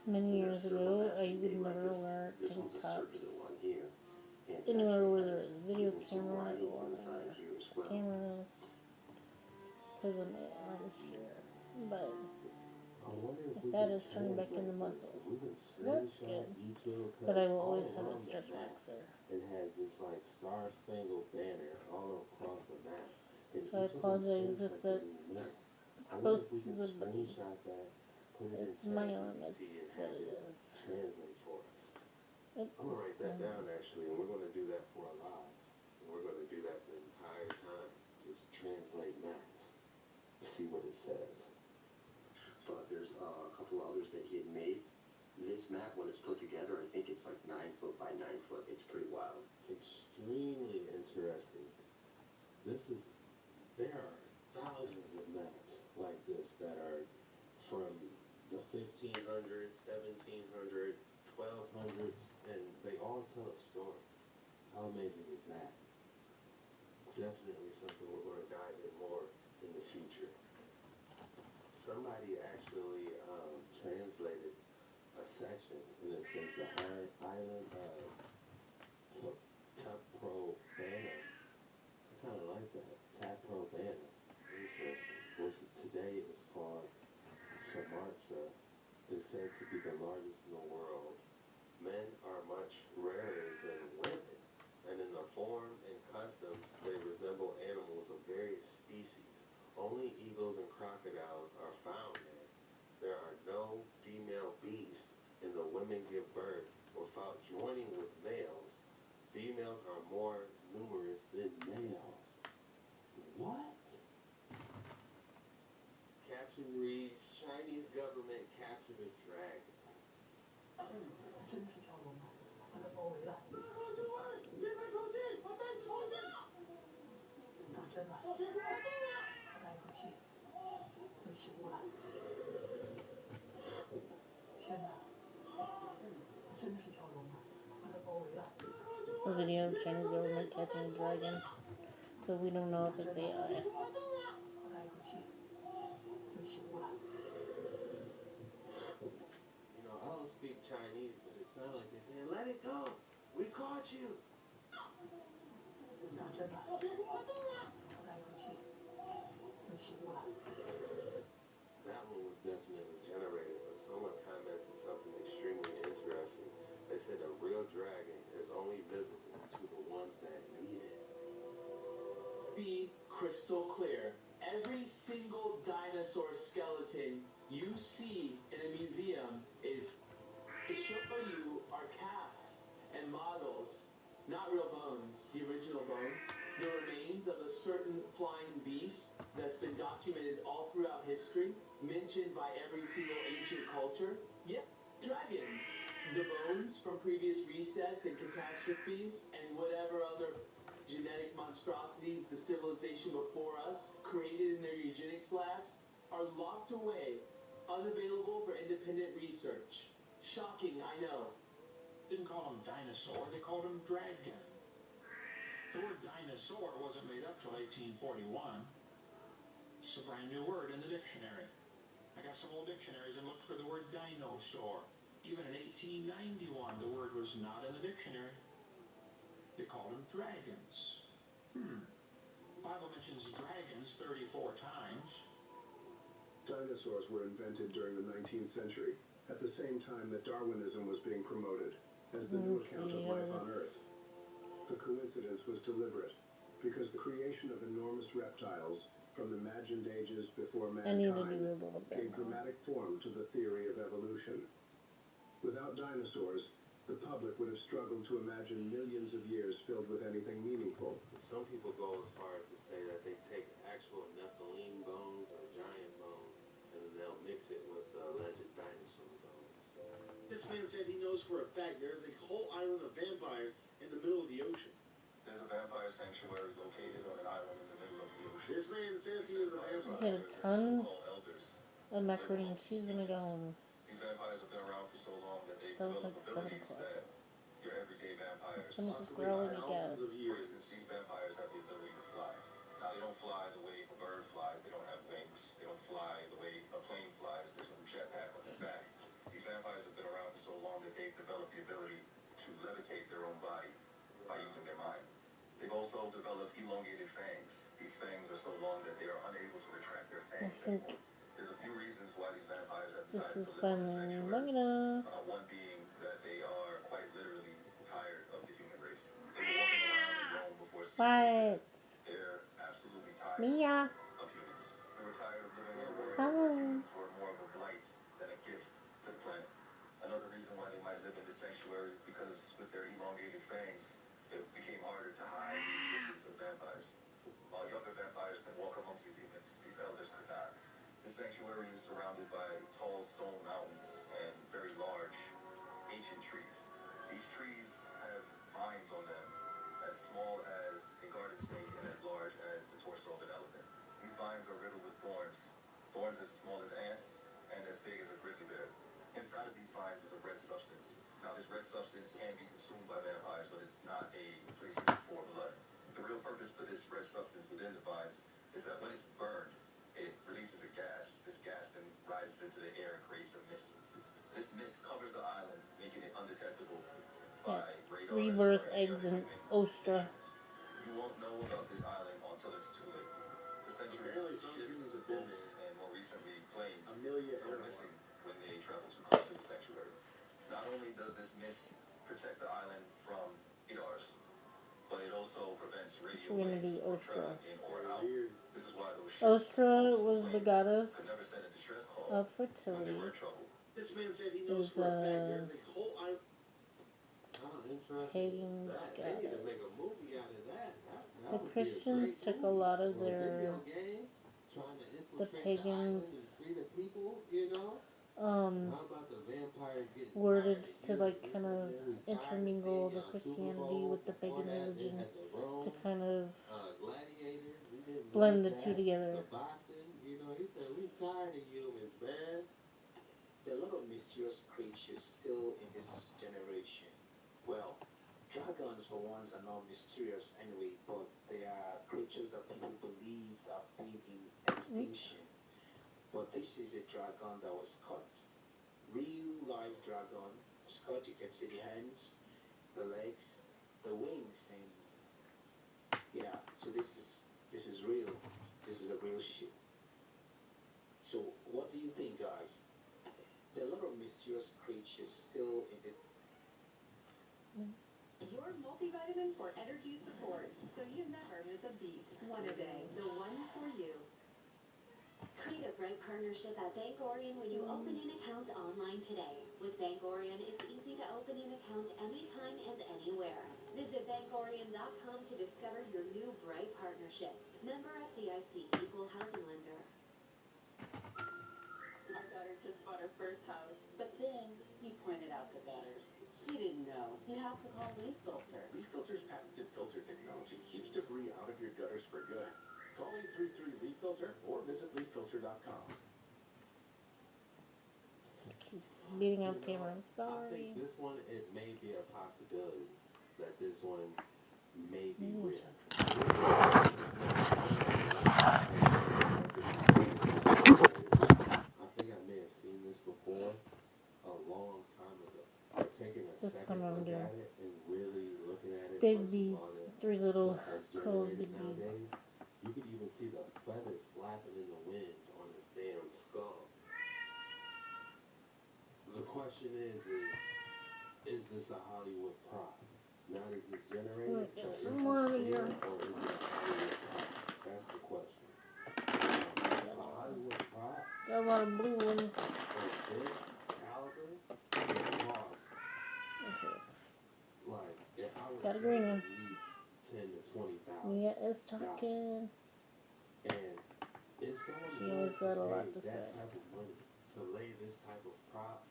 Many years ago, I would never wear tank tops anywhere where there was video camera or cameras because of my arms here. But that is turning back into muscle. That's good. But I will always have a stretch marks there. It has this like star-spangled banner all across the map. So I apologize if that's close to the body. It's my arm, that's what it is. Translate for us. I'm gonna write that down actually, and we're gonna do that for a live. And we're gonna do that the entire time. Just translate maps. See what it says. But there's a couple others that he had made. This map, when it's put together, I think it's like 9 foot by 9 foot. It's pretty wild. Extremely interesting. There are thousands of maps like this that are from the 1500s, 1700s, 1200s, and they all tell a story. How amazing is that? Definitely something we're going to dive in more in the future. Somebody actually translated a section, and it says the island of Taprobana. I kind of like that. Taprobana. Interesting. Today it was called Sumatra. Is said to be the largest in the world. Men are much rarer than women, and in the form and customs they resemble animals of various species. Only eagles and crocodiles are found there. There are no female beasts, and the women give birth without joining with males. Females are more numerous than males. What? Caption reads, Chinese government captured a dragon. 真是条龙啊，把它包围了。别开口气，我带你出去。打针了，我带一口气，就起雾了。天哪，真是条龙啊，把它包围了。The video of Chinese government catching a dragon, but we don't know if it's AI. 我带一口气，就起雾了。I don't speak Chinese, but it sounds like they're saying, let it go! We caught you! 打针了，我带一口气，就起雾了。That one was definitely generated, but someone commented something extremely interesting. They said a real dragon is only visible to the ones that need it. Be crystal clear. Every single dinosaur skeleton you see in a museum is to show you are casts and models, not real bones, the original bones, the remains of a certain flying beast that's been documented all throughout history, mentioned by every single ancient culture. Yeah, dragons. The bones from previous resets and catastrophes and whatever other genetic monstrosities the civilization before us created in their eugenics labs are locked away, unavailable for independent research. Shocking, I know. Didn't call them dinosaur, they called them dragon. The word dinosaur wasn't made up till 1841. It's a brand new word in the dictionary. I got some old dictionaries and looked for the word dinosaur. Even in 1891, the word was not in the dictionary. They called them dragons. Bible mentions dragons 34 times. Dinosaurs were invented during the 19th century, at the same time that Darwinism was being promoted as the new account of life on Earth. The coincidence was deliberate, because the creation of enormous reptiles from imagined ages before mankind gave dramatic form to the theory of evolution. Without dinosaurs, the public would have struggled to imagine millions of years filled with anything meaningful. Some people go as far as to say that they take actual Nephilim bones or giant bones, and then they'll mix it with the alleged dinosaur bones. This man said he knows for a fact there's a whole island of vampires in the middle of the ocean. There's a vampire sanctuary located on an island in the middle of the ocean. This man says he is a vampire. I had a ton of macaroni and cheese when I got home. These vampires have been around for so long that they've That was developed like 7 abilities o'clock. that your everyday vampires. Stomach is growling again. For instance, these vampires have the ability to fly. Now, they don't fly the way a bird flies. They don't have wings. They don't fly the way a plane flies. There's no jetpack on their back. These vampires are developed the ability to levitate their own body by using their mind. They've also developed elongated fangs. These fangs are so long that they are unable to retract their I fangs think anymore. There's a few reasons why these vampires have this decided is to live in the finally long sanctuary. enough. One being that they are quite literally tired of the human race. They were walking around in Rome before Caesar was What? there. They're absolutely tired Mia. of humans. They were tired of living in a world Hello. where humans were more of a blight than a gift to the planet. Another reason why they might live in this sanctuary is because with their elongated fangs, it became harder to hide the existence of vampires. While younger vampires can walk amongst the humans, these elders could not. The sanctuary is surrounded by tall stone mountains and very large, ancient trees. These trees have vines on them as small as a garden snake and as large as the torso of an elephant. These vines are riddled with thorns, thorns as small as ants and as big as a grizzly bear. Inside of these vines is a red substance. Now, this red substance can be consumed by vampires, but it's not a replacement for blood. The real purpose for this red substance within the vines is that when it's burned, it releases a gas. This gas then rises into the air and creates a mist. This mist covers the island, making it undetectable by radars Rebirth or any eggs other and human Ostra. instruments. You won't know about this island until it's too late. The centuries, Some ships, humans have been boats, and more recently planes Amelia go Earhart. missing when they travel too close to the sanctuary. Not only does this mist protect the island from radars, but it also prevents radio We're gonna waves do from Ostra. traveling in or out. This is why those ships, Ostra boats, was and the planes goddess could never send a distress call of when they fertility. were in trouble. This man said he knows Is for a fact there's a whole island. How interesting pagan is that? They need to goddess. make a movie out of that. That The would be a Christians great took a movie. lot of Or a their video game, trying to infiltrate the pagans island and free the people, you know? How about the vampires getting wordage tired to of like using kind women? of We tired of intermingle seeing the y'all Super Christianity Bowl. with the Before pagan that, they religion had the to Rome kind of gladiators. We didn't blend like the two that. together. The boxing, you know, he said, we tired of humans, man. There are a lot of mysterious creatures still in this generation. Well, dragons for once are not mysterious anyway, but they are creatures that people believe have been in extinction. But this is a dragon that was caught. Real live dragon was caught. You can see the hands, the legs, the wings, and yeah. So this is real. This is a real ship. So what do you think, guys? There are a lot of mysterious creatures still in the Your multivitamin for energy support, so you never miss a beat. One a day, the one for you. Create a bright partnership at Bankorian when you open an account online today. With Bankorian, it's easy to open an account anytime and anywhere. Visit Bankorian.com to discover your new bright partnership. Member FDIC, Equal Housing Lender. Our daughter just bought her first house, but then he pointed out the gutters. He didn't know. You have to call Leaf Filter. Leaf Filter's patented filter technology keeps debris out of your gutters for good. Call 833 Leaf Filter or visit leaffilter.com. Keep beating up You know, camera. I'm I sorry. think this one, it may be a possibility that this one may be real. I think I may have seen this before a long time ago. But taking a This second one I'm look doing. at it and really looking at it Big versus B, all the 3 little stuff that's cold generated Big B. nowadays, you could even see the feathers flapping in the wind on his damn skull. The question is this a Hollywood prop? Now, is this generated? Get Is some this more real, here. or is it a Hollywood prop? That's the question. A Hollywood prop Got a lot of blue ones. of this caliber would cost, Okay. like, if I would Got a say green at one. least 10 to 20,000. Mia is talking. And if someone She was always got a lot to to pay that say. type of money to lay this type of prop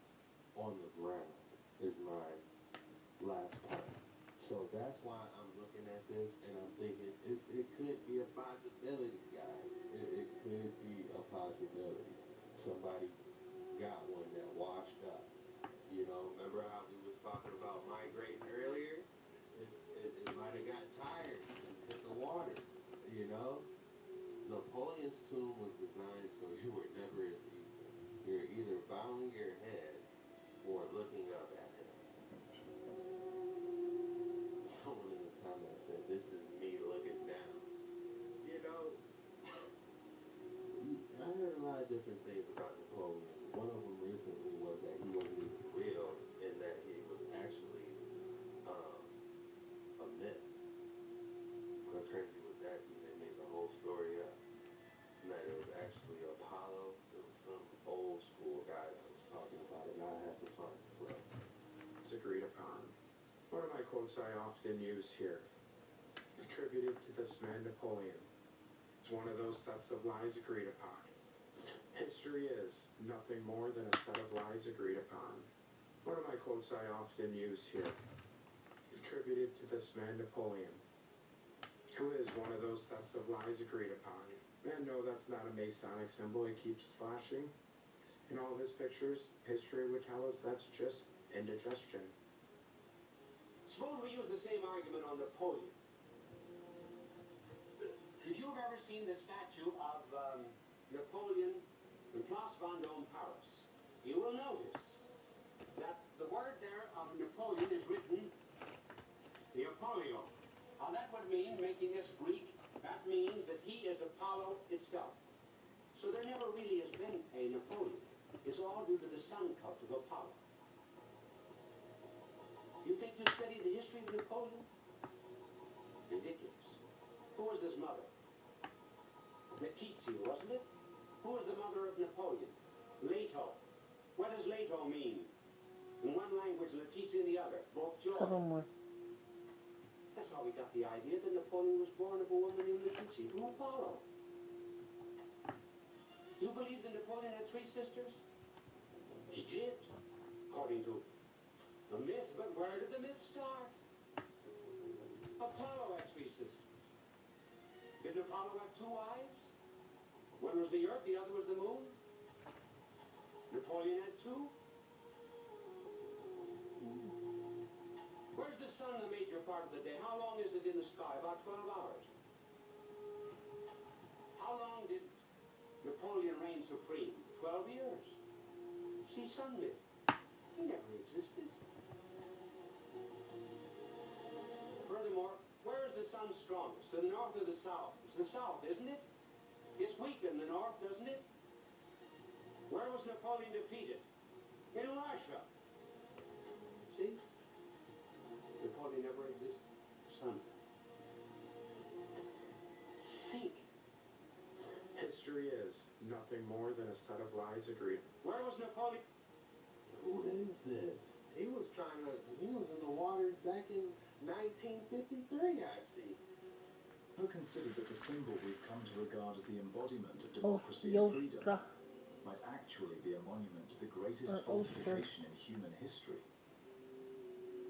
on the ground is my last point. So that's why I'm looking at this and I'm thinking it could be a possibility, guys. It could be a possibility. Somebody got one that washed up. You know, remember how we was talking about migrating earlier? It might have got tired and hit the water, you know? Napoleon's tomb was designed so you were never as equal. You're either bowing your head or looking up at him. lies agreed upon. One of my quotes I often use here, attributed to this man Napoleon. It's one of those sets of lies agreed upon. History is nothing more than a set of lies agreed upon. One of my quotes I often use here, attributed to this man Napoleon, who is one of those sets of lies agreed upon. And no, that's not a Masonic symbol. He keeps flashing in all of his pictures. History would tell us that's just indigestion. Suppose we use the same argument on Napoleon. If you've ever seen the statue of Napoleon in Place Vendôme, Paris, you will notice that the word there of Napoleon is written Neapolio. Now that would mean, making this Greek, that means that he is Apollo itself. So there never really has been a Napoleon. It's all due to the sun cult of Apollo. You think you studied the history of Napoleon? Ridiculous. Who was his mother? Letizia, wasn't it? Who was the mother of Napoleon? Leto. What does Leto mean? In one language, Letizia in the other. Both joy. Couple more. That's how we got the idea that Napoleon was born of a woman named Letizia from Apollo. You believe that Napoleon had 3 sisters? He did, according to the myth, but where did the myth start? Apollo had 3 sisters. Didn't Apollo have 2 wives? One was the earth, the other was the moon. Napoleon had 2. Where's the sun the major part of the day? How long is it in the sky? About 12 hours. How long did Napoleon reign supreme? 12 years. See, sun myth. He never existed. Furthermore, where is the sun strongest? To the north or the south? It's the south, isn't it? It's weak in the north, doesn't it? Where was Napoleon defeated? In Russia. See? Napoleon never existed. Sun. Think. History is nothing more than a set of lies agreed. Where was Napoleon? Who is this? He was in the waters back in 1953, I see. Ever considered that the symbol we've come to regard as the embodiment of democracy and freedom might actually be a monument to the greatest falsification in human history?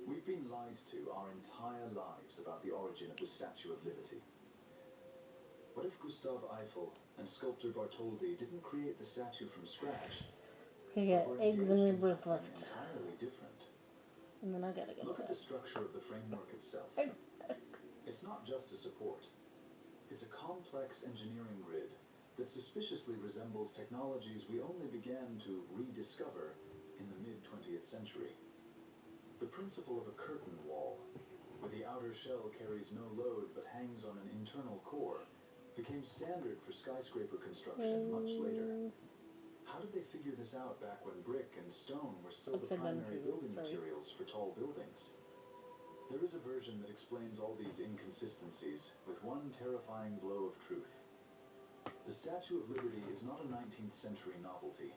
We've been lied to our entire lives about the origin of the Statue of Liberty. What if Gustave Eiffel and sculptor Bartholdi didn't create the statue from scratch? Okay, yeah, eggs and members left. Entirely different. And then I gotta go. Look at the structure of the framework itself. It's not just a support. It's a complex engineering grid that suspiciously resembles technologies we only began to rediscover in the mid-20th century. The principle of a curtain wall, where the outer shell carries no load but hangs on an internal core, became standard for skyscraper construction much later. How did they figure this out back when brick and stone were still the primary building materials for tall buildings? There is a version that explains all these inconsistencies with one terrifying blow of truth. The Statue of Liberty is not a 19th century novelty.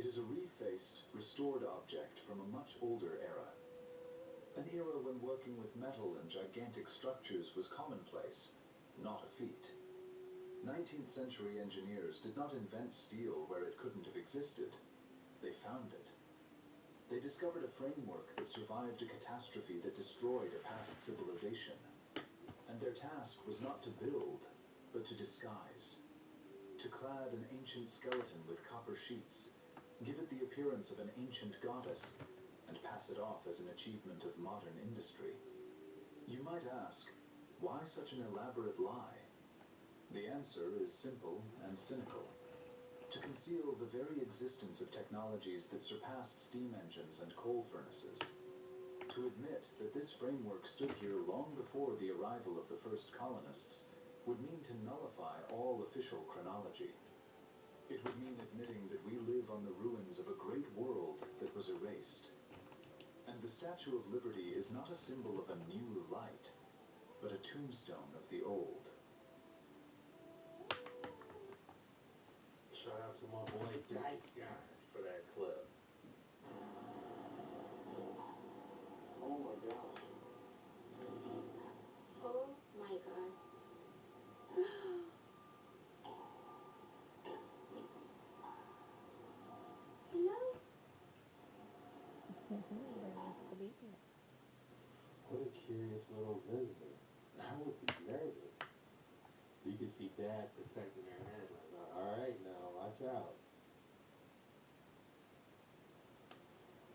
It is a refaced, restored object from a much older era. An era when working with metal and gigantic structures was commonplace, not a feat. 19th century engineers did not invent steel where it couldn't have existed. They found it. They discovered a framework that survived a catastrophe that destroyed a past civilization. And their task was not to build, but to disguise. To clad an ancient skeleton with copper sheets, give it the appearance of an ancient goddess, and pass it off as an achievement of modern industry. You might ask, why such an elaborate lie? The answer is simple and cynical. To conceal the very existence of technologies that surpassed steam engines and coal furnaces. To admit that this framework stood here long before the arrival of the first colonists would mean to nullify all official chronology. It would mean admitting that we live on the ruins of a great world that was erased. And the Statue of Liberty is not a symbol of a new light, but a tombstone of the old. Shout out to my boy Dice Guy for that clip. What a curious little visitor. I would be nervous. You could see Dad protecting her hand like, alright now, watch out.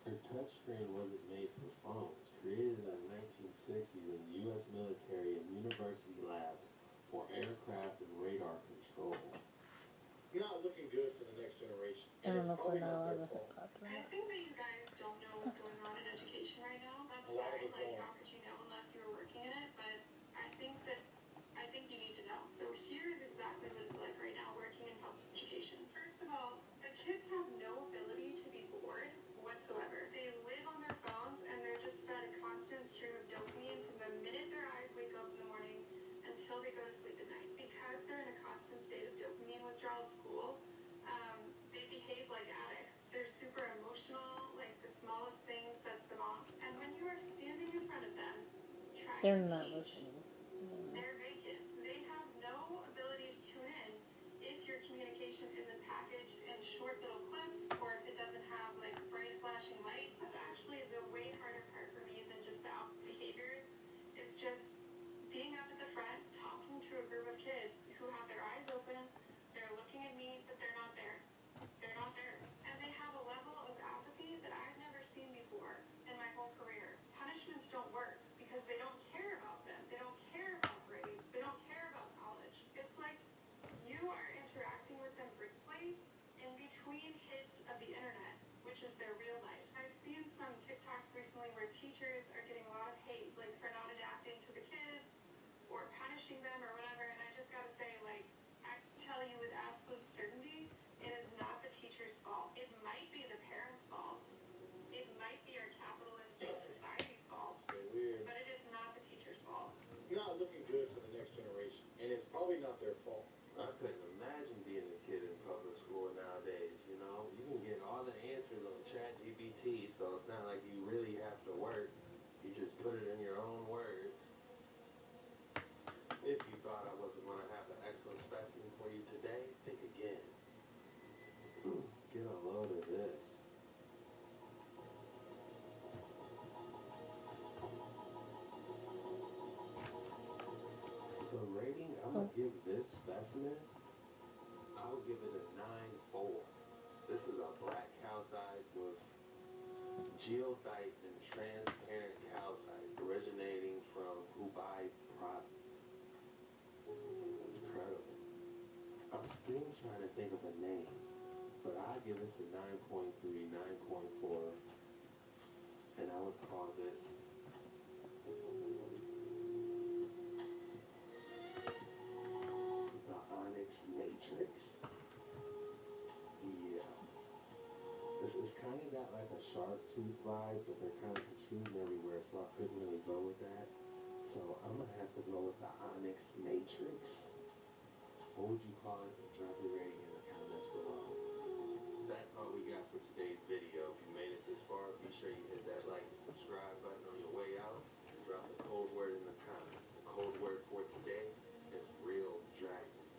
Her touchscreen wasn't made for phones. Created in the 1960s in the U.S. military and university labs for aircraft and radar control. Not looking good for the next generation. I And don't it's know if we're probably not not allowed their to fault. talk to I them. think that you guys don't know what's going on in education right now. That's A lot of fine. it's Like, wrong. how could you know unless you were working in it? But I think you need to know. So here is exactly what it's like right now working in public education. First of all, the kids have no ability to be bored whatsoever. They live on their phones and they're just fed a constant stream of dopamine from the minute their eyes wake up in the morning until they go to sleep at night. Because they're in a constant state of dopamine withdrawal at school, they behave like addicts. They're super emotional, like the smallest thing sets them off. And when you are standing in front of them, trying They're to not teach, listening. they're vacant. They have no ability to tune in if your communication isn't packaged in short little clips or if it doesn't have like bright flashing lights. That's actually the way harder part for me than just the outward behaviors. It's just being up at the front, talking to a group of kids who have their eyes open, they're looking at me, but they're not there. They're not there. And they have a level of apathy that I've never seen before in my whole career. Punishments don't work because they don't care about them. They don't care about grades. They don't care about knowledge. It's like you are interacting with them briefly in between hits of the internet, which is their real life. I've seen some TikToks recently where teachers are getting a lot of hate, like for not adapting to the kids or punishing them or whatever. And I just gotta say, like, I can tell you with absolute certainty, it is not the teacher's fault. It might be the parents' fault. It might be our capitalistic society's fault. But it is not the teacher's fault. Not looking good for the next generation. And it's probably not their fault. I couldn't imagine being a kid in public school nowadays, you know? You can get all the answers on ChatGPT, so it's not like you really have to work. You just put it in your own words. If you thought I wasn't going to have an excellent specimen for you today, think again. Get a load of this. The rating I'm going to give this specimen, I would give it a 9.4. This is a black calcite with geothite and transparent calcite originating from Hubei province. Incredible. I'm still trying to think of a name, but I give this a 9.3, 9.4, and I would call this the Onyx Matrix. Yeah. This is kind of got like a shark tooth vibe, but they're kind of protruding everywhere, so I couldn't really go with that. So I'm going to have to go with the Onyx Matrix. What would you call it? Drop your rating in the comments below. That's all we got for today's video. If you made it this far, be sure you hit that like and subscribe button on your way out. And drop the code word in the comments. The code word for today is Real Dragons.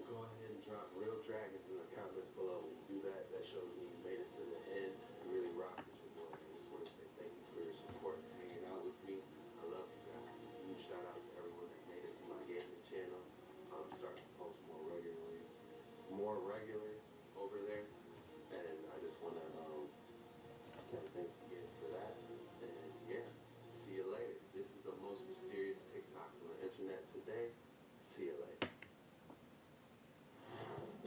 Go ahead and drop Real Dragons in the comments below. When you do that, that shows me you made it to the end and really rock with your boy. I just want to say thank you for your support and hanging out with me. I love you guys. Huge shout out to everyone that made it to my gaming channel. I'm starting to post more regular over there. And I just want to say thanks again for that. And yeah, see you later. This is the most mysterious TikToks on the internet today. See you later.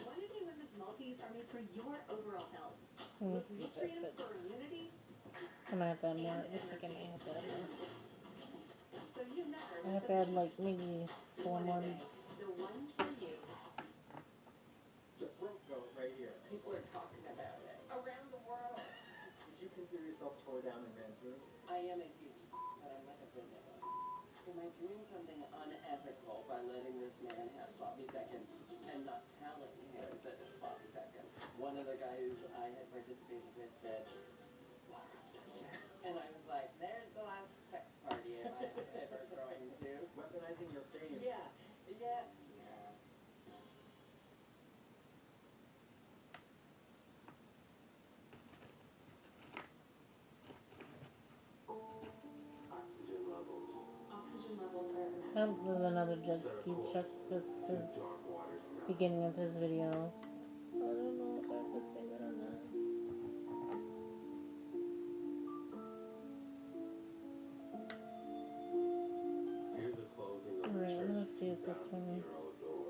Wonder Day Women's Multis are made for your overall health. With nutrients for immunity. I'm gonna have to add more. Looks like I might have to add more. So you never I have to add like maybe 4 more. the one for you. The throat goat right here. People are talking about it around the world. Did you consider yourself tore down and ran through? I am a huge but I'm like a vanilla. Am I doing something unethical by letting this man have sloppy seconds and not telling him that it's sloppy seconds? One of the guys I had participated with said, and I was like, there's the last sex party I'm ever going to. Weaponizing your fame. Yeah, yeah. Oh, there's another jet ski. Check this his beginning of his video. I don't know if I have to say that or not. Here's a closing of Alright, the I'm gonna church's see if this one. 2,000-year-old door.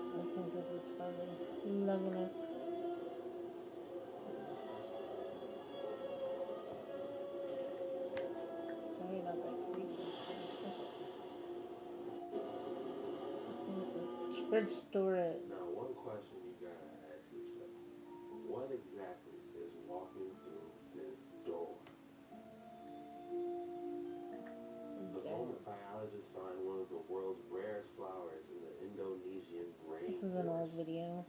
I think this is probably long enough. Sorry about that creaky. Church door. Now, one question you gotta ask yourself. What exactly is walking through this door? The moment biologists find one of the world's rarest flowers in the Indonesian rainforest. This is an old video.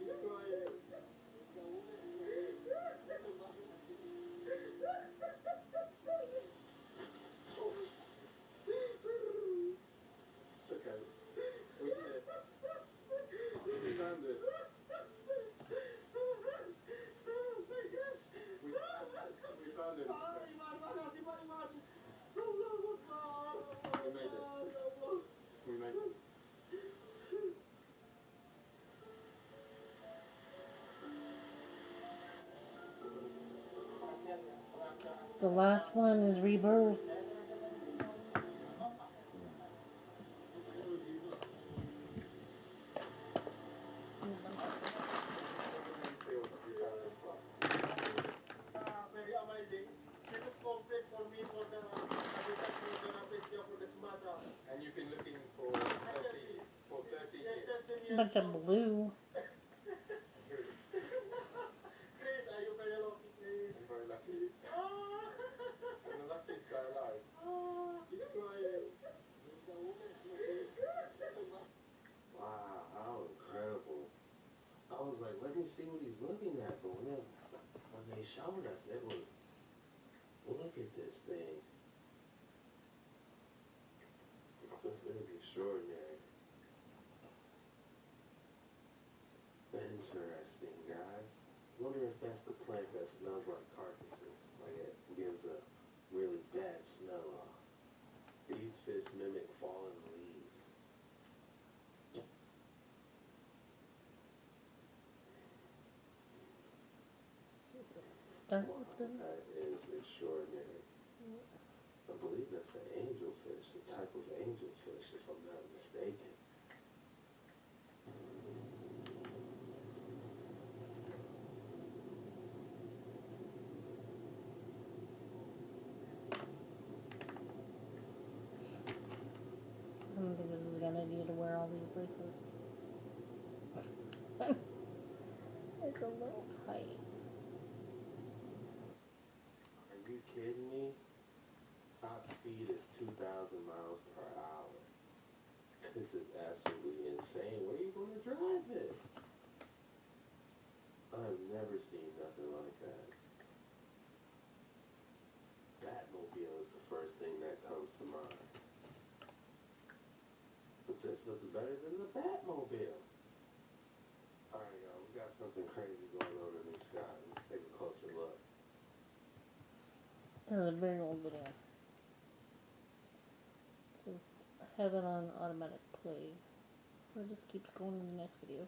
It's okay. We did it. We found it. We found it. We made it. We made it. The last one is rebirth. Very amazing. This is complete for me for the And you've been looking for 30 years. Bunch of blue. Chris, are you very lucky, Chris? I'm very lucky. I'm the luckiest guy alive. He's crying. Wow, how incredible. I was like, let me see what he's looking at, but when they showed us, it was, look at this thing. This is extraordinary. Interesting, guys. Wonder if that's the plant that smells like carcasses. Like it gives a really bad smell off. These fish mimic fallen leaves. Wow, that is extraordinary. I believe that's an angelfish, a type of angelfish, if I'm not mistaken. I don't think this is gonna need to wear all these bracelets. It's a little tight. Are you kidding me? Top speed is 2,000 miles per hour. This is absolutely insane. Where are you going to drive this? I've never seen nothing like that. Batmobile is the first thing that comes to mind. But this looks better than the Batmobile. Alright, y'all, we got something crazy going on in the sky. Let's take a closer look. This is a very old video. Just have it on automatic play. Or it just keeps going to the next video.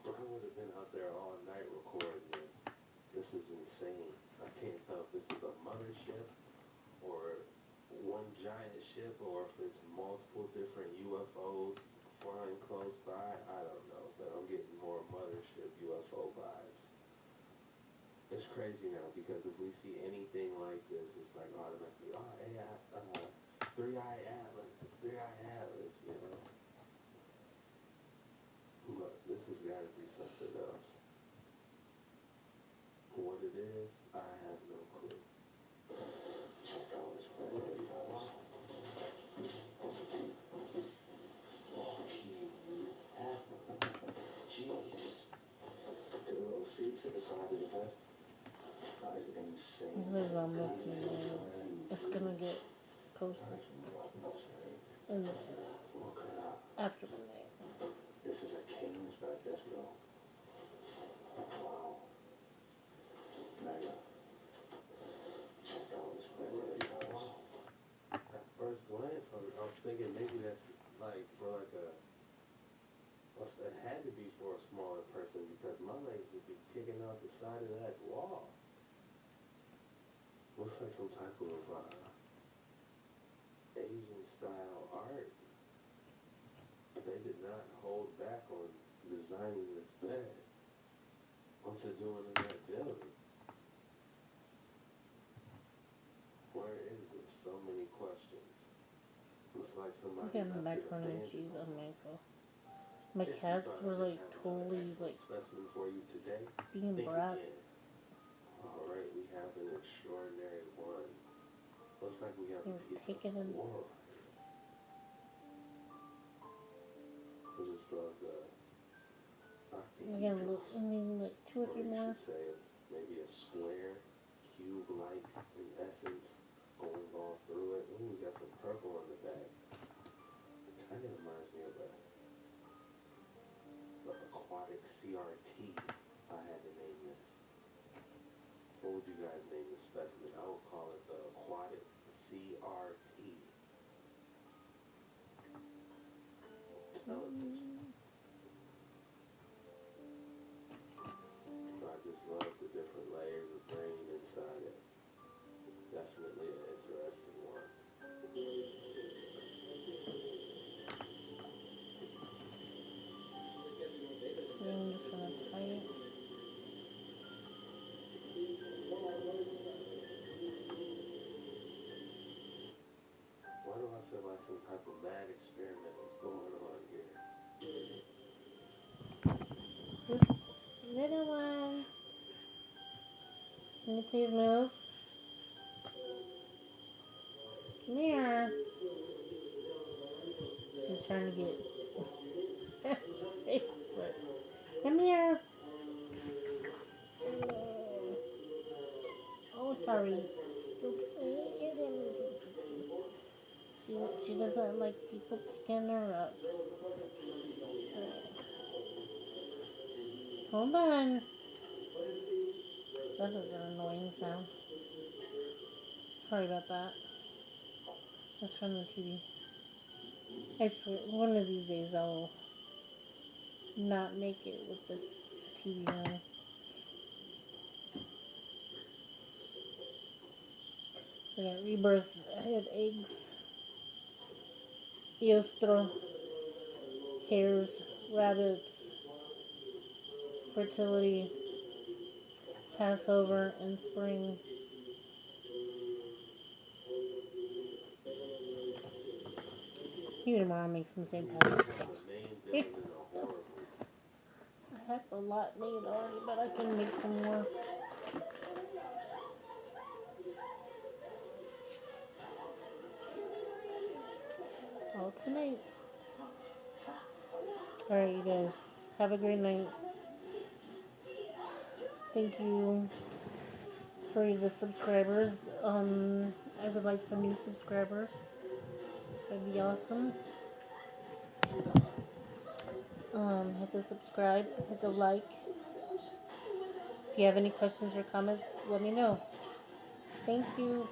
I would have been out there all night recording this. This is insane. I can't tell if this is a mothership or one giant ship or if it's multiple different UFOs flying close by. I don't know, but I'm getting more mothership UFO vibes. it's crazy now because if we see anything like this, it's like automatically, oh, three-eye atlas, it's three-eye atlas, you know. Look, this has got to be something else. What it is, I have no clue. Check out this baby. Jesus. The little seats at the side of the bed. That is insane. This is almost midnight. It's gonna get closer. In the after midnight. This is a king's bed, this though. Wow. Mega. Check out this bed. Wow. At first glance, I was thinking maybe that's like for like a. It had to be for a smaller person because my legs would be kicking out the side of that wall. Looks like some type of Asian style art. They did not hold back on designing this bed. What's it doing in that building? Where is this? So many questions. Looks like somebody I'm getting left it macaroni and abandoned. cheese on myself. My cats were like totally like specimen for you today. being Think brats. again. All right, we have an extraordinary one. Looks like we have a piece Taking of in. floor. I just love the Again, look, I mean, like 2 or 3 more. Say maybe a square, cube-like in essence, going all through it. Ooh, we got some purple on the back. It kind of reminds me of the aquatic CRT. I had to name this. What would you guys name this specimen? I would call it the aquatic CRT. Television. I just love the different layers of brain inside it. Definitely an interesting one. I'm just gonna tie it. Why do I feel like some type of mad experiment was going on here? Little one. Can you please move? Come here. She's trying to get Facebook. Come here. Oh, sorry. She doesn't like people picking her up. Hold on. That is an annoying sound. Sorry about that. Let's turn the TV. I swear, one of these days I'll not make it with this TV on. I got rebirth. I had eggs, eostro, hares, rabbits, fertility, Passover, and spring. Maybe tomorrow I'll make some St. Patrick's cake. I have a lot made already, but I can make some more. All tonight. Alright, you guys. Have a great night. Thank you for the subscribers. I would like some new subscribers. That'd be awesome. Hit the subscribe, hit the like. If you have any questions or comments, let me know. Thank you.